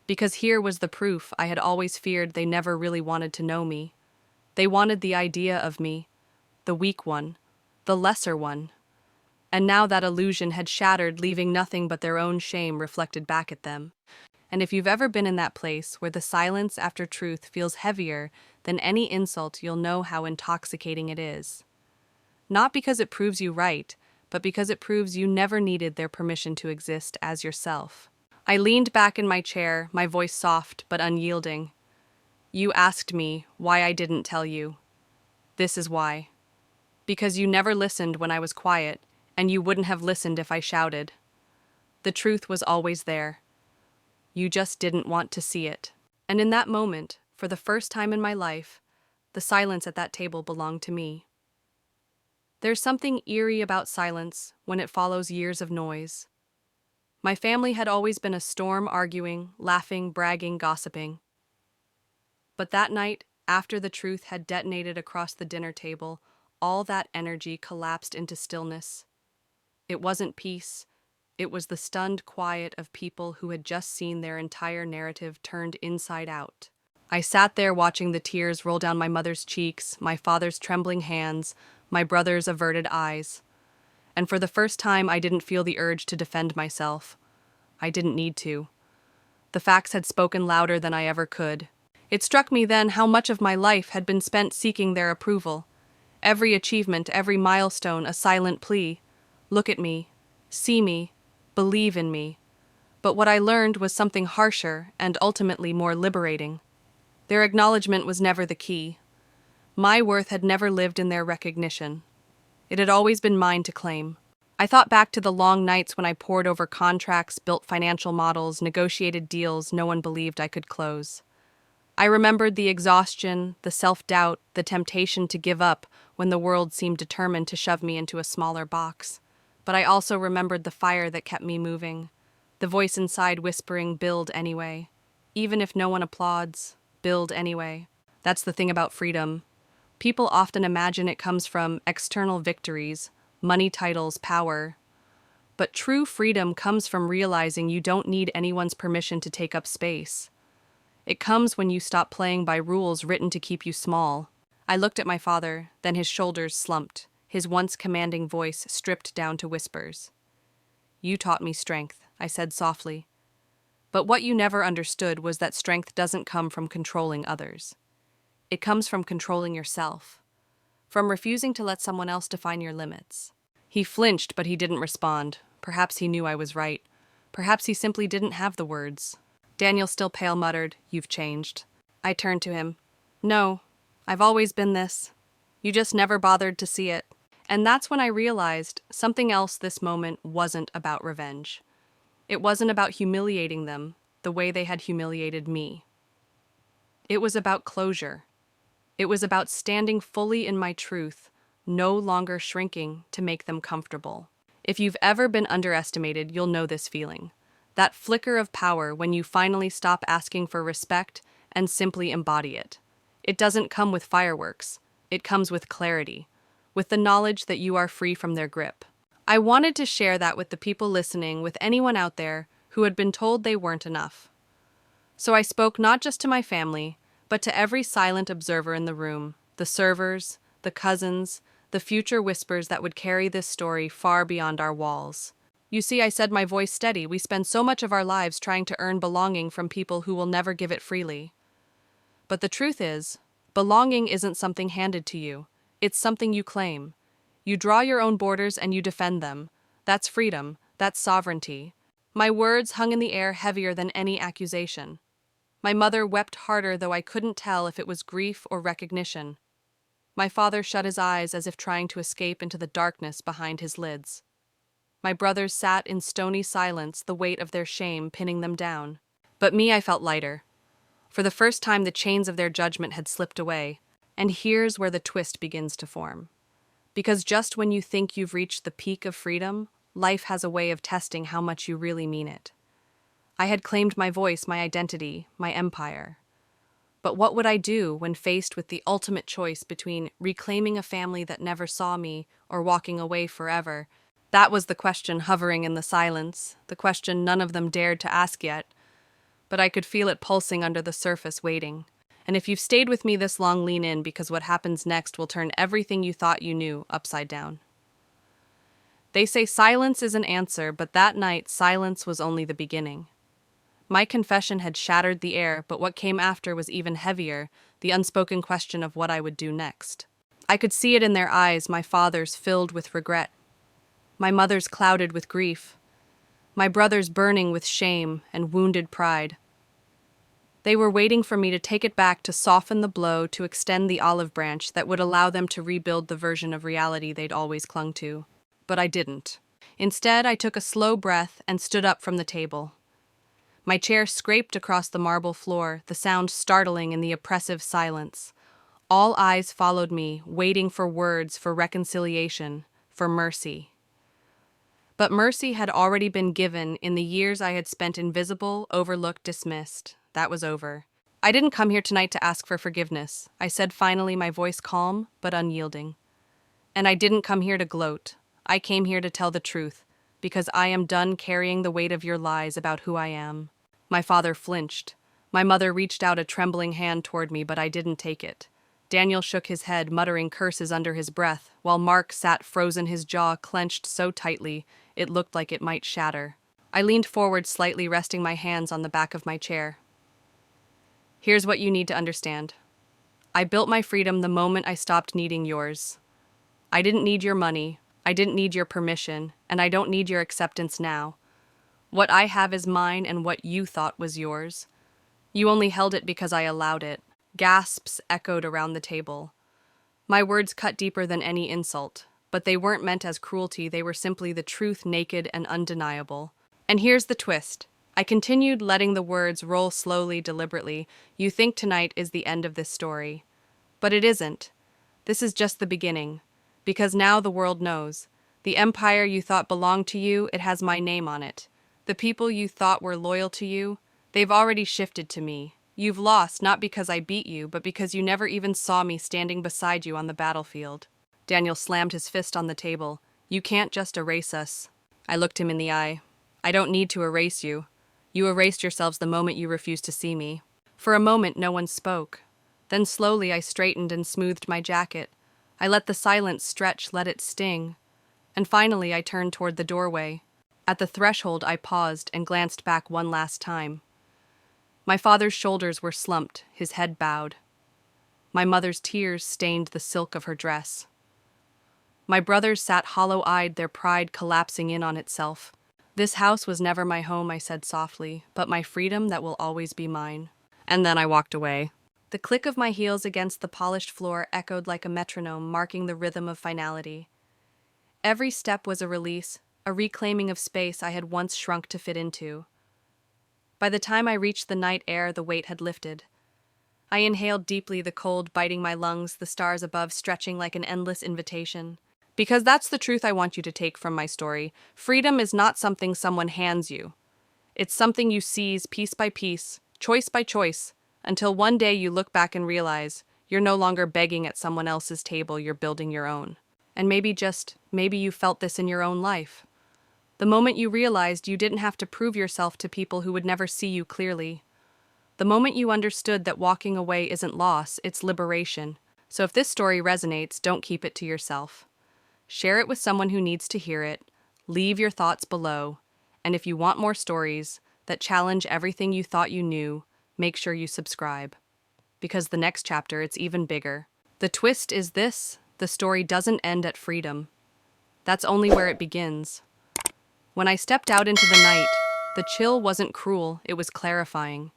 Speaker 1: Because here was the proof I had always feared. They never really wanted to know me. They wanted the idea of me, the weak one, the lesser one. And now that illusion had shattered, leaving nothing but their own shame reflected back at them. And if you've ever been in that place where the silence after truth feels heavier than any insult, you'll know how intoxicating it is. Not because it proves you right, but because it proves you never needed their permission to exist as yourself. I leaned back in my chair, my voice soft but unyielding. "You asked me why I didn't tell you. This is why. Because you never listened when I was quiet, and you wouldn't have listened if I shouted. The truth was always there. You just didn't want to see it." And in that moment, for the first time in my life, the silence at that table belonged to me. There's something eerie about silence when it follows years of noise. My family had always been a storm, arguing, laughing, bragging, gossiping. But that night, after the truth had detonated across the dinner table, all that energy collapsed into stillness. It wasn't peace. It was the stunned quiet of people who had just seen their entire narrative turned inside out. I sat there watching the tears roll down my mother's cheeks, my father's trembling hands, my brother's averted eyes. And for the first time, I didn't feel the urge to defend myself. I didn't need to. The facts had spoken louder than I ever could. It struck me then how much of my life had been spent seeking their approval. Every achievement, every milestone, a silent plea. Look at me. See me. Believe in me. But what I learned was something harsher and ultimately more liberating. Their acknowledgement was never the key. My worth had never lived in their recognition. It had always been mine to claim. I thought back to the long nights when I pored over contracts, built financial models, negotiated deals no one believed I could close. I remembered the exhaustion, the self-doubt, the temptation to give up when the world seemed determined to shove me into a smaller box. But I also remembered the fire that kept me moving, the voice inside whispering, "Build anyway." Even if no one applauds, build anyway. That's the thing about freedom. People often imagine it comes from external victories, money, titles, power. But true freedom comes from realizing you don't need anyone's permission to take up space. It comes when you stop playing by rules written to keep you small. I looked at my father, then his shoulders slumped, his once commanding voice stripped down to whispers. "You taught me strength," I said softly. "But what you never understood was that strength doesn't come from controlling others. It comes from controlling yourself, from refusing to let someone else define your limits." He flinched, but he didn't respond. Perhaps he knew I was right. Perhaps he simply didn't have the words. Daniel, still pale, muttered, "You've changed." I turned to him. "No, I've always been this. You just never bothered to see it." And that's when I realized something else. This moment wasn't about revenge. It wasn't about humiliating them the way they had humiliated me. It was about closure. It was about standing fully in my truth, no longer shrinking to make them comfortable. If you've ever been underestimated, you'll know this feeling. That flicker of power when you finally stop asking for respect and simply embody it. It doesn't come with fireworks. It comes with clarity, with the knowledge that you are free from their grip. I wanted to share that with the people listening, with anyone out there who had been told they weren't enough. So I spoke not just to my family, but to every silent observer in the room, the servers, the cousins, the future whispers that would carry this story far beyond our walls. "You see," I said, my voice steady, "we spend so much of our lives trying to earn belonging from people who will never give it freely. But the truth is, belonging isn't something handed to you. It's something you claim. You draw your own borders and you defend them. That's freedom. That's sovereignty." My words hung in the air, heavier than any accusation. My mother wept harder, though I couldn't tell if it was grief or recognition. My father shut his eyes as if trying to escape into the darkness behind his lids. My brothers sat in stony silence, the weight of their shame pinning them down. But me, I felt lighter. For the first time, the chains of their judgment had slipped away. And here's where the twist begins to form. Because just when you think you've reached the peak of freedom, life has a way of testing how much you really mean it. I had claimed my voice, my identity, my empire. But what would I do when faced with the ultimate choice between reclaiming a family that never saw me or walking away forever? That was the question hovering in the silence, the question none of them dared to ask yet. But I could feel it pulsing under the surface, waiting. And if you've stayed with me this long, lean in, because what happens next will turn everything you thought you knew upside down. They say silence is an answer, but that night, silence was only the beginning. My confession had shattered the air, but what came after was even heavier, the unspoken question of what I would do next. I could see it in their eyes, my father's filled with regret, my mother's clouded with grief, my brother's burning with shame and wounded pride. They were waiting for me to take it back, to soften the blow, to extend the olive branch that would allow them to rebuild the version of reality they'd always clung to. But I didn't. Instead, I took a slow breath and stood up from the table. My chair scraped across the marble floor, the sound startling in the oppressive silence. All eyes followed me, waiting for words, for reconciliation, for mercy. But mercy had already been given in the years I had spent invisible, overlooked, dismissed. That was over. "I didn't come here tonight to ask for forgiveness," I said finally, my voice calm but unyielding. "And I didn't come here to gloat. I came here to tell the truth, because I am done carrying the weight of your lies about who I am." My father flinched. My mother reached out a trembling hand toward me, but I didn't take it. Daniel shook his head, muttering curses under his breath, while Mark sat frozen, his jaw clenched so tightly it looked like it might shatter. I leaned forward slightly, resting my hands on the back of my chair. "Here's what you need to understand. I built my freedom the moment I stopped needing yours. I didn't need your money, I didn't need your permission, and I don't need your acceptance now. What I have is mine, and what you thought was yours. You only held it because I allowed it. Gasps echoed around the table. My words cut deeper than any insult, but they weren't meant as cruelty, they were simply the truth, naked and undeniable. And here's the twist. I continued, letting the words roll slowly, deliberately. You think tonight is the end of this story. But it isn't. This is just the beginning. Because now the world knows. The empire you thought belonged to you, it has my name on it. The people you thought were loyal to you, they've already shifted to me. You've lost, not because I beat you, but because you never even saw me standing beside you on the battlefield. Daniel slammed his fist on the table. You can't just erase us. I looked him in the eye. I don't need to erase you. You erased yourselves the moment you refused to see me. For a moment, no one spoke. Then slowly I straightened and smoothed my jacket. I let the silence stretch, let it sting. And finally I turned toward the doorway. At the threshold I paused and glanced back one last time. My father's shoulders were slumped, his head bowed. My mother's tears stained the silk of her dress. My brothers sat hollow-eyed, their pride collapsing in on itself. This house was never my home, I said softly, but my freedom that will always be mine. And then I walked away. The click of my heels against the polished floor echoed like a metronome, marking the rhythm of finality. Every step was a release, a reclaiming of space I had once shrunk to fit into. By the time I reached the night air, the weight had lifted. I inhaled deeply, the cold biting my lungs, the stars above stretching like an endless invitation. Because that's the truth I want you to take from my story. Freedom is not something someone hands you. It's something you seize piece by piece, choice by choice, until one day you look back and realize you're no longer begging at someone else's table, you're building your own. And maybe you felt this in your own life. The moment you realized you didn't have to prove yourself to people who would never see you clearly. The moment you understood that walking away isn't loss, it's liberation. So if this story resonates, don't keep it to yourself. Share it with someone who needs to hear it. Leave your thoughts below. And if you want more stories that challenge everything you thought you knew, make sure you subscribe. Because the next chapter, it's even bigger. The twist is this: the story doesn't end at freedom. That's only where it begins. When I stepped out into the night, the chill wasn't cruel, it was clarifying.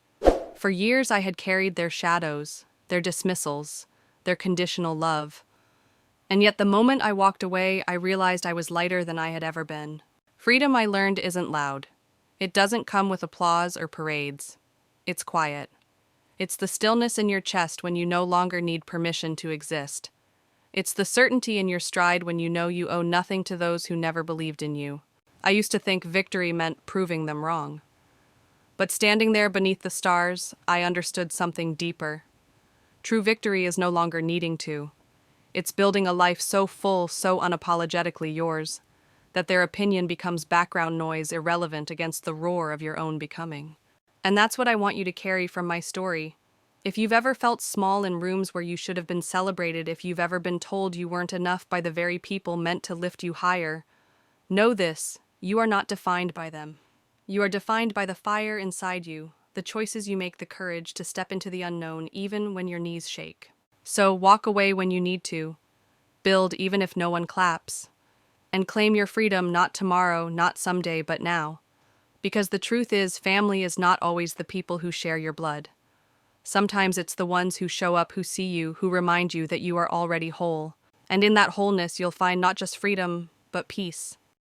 Speaker 1: For years I had carried their shadows, their dismissals, their conditional love. And yet the moment I walked away, I realized I was lighter than I had ever been. Freedom, I learned, isn't loud. It doesn't come with applause or parades. It's quiet. It's the stillness in your chest when you no longer need permission to exist. It's the certainty in your stride when you know you owe nothing to those who never believed in you. I used to think victory meant proving them wrong. But standing there beneath the stars, I understood something deeper. True victory is no longer needing to. It's building a life so full, so unapologetically yours, that their opinion becomes background noise, irrelevant against the roar of your own becoming. And that's what I want you to carry from my story. If you've ever felt small in rooms where you should have been celebrated, if you've ever been told you weren't enough by the very people meant to lift you higher, know this: you are not defined by them. You are defined by the fire inside you, the choices you make, the courage to step into the unknown even when your knees shake. So walk away when you need to, build even if no one claps, and claim your freedom, not tomorrow, not someday, but now. Because the truth is, family is not always the people who share your blood. Sometimes it's the ones who show up, who see you, who remind you that you are already whole. And in that wholeness, you'll find not just freedom, but peace.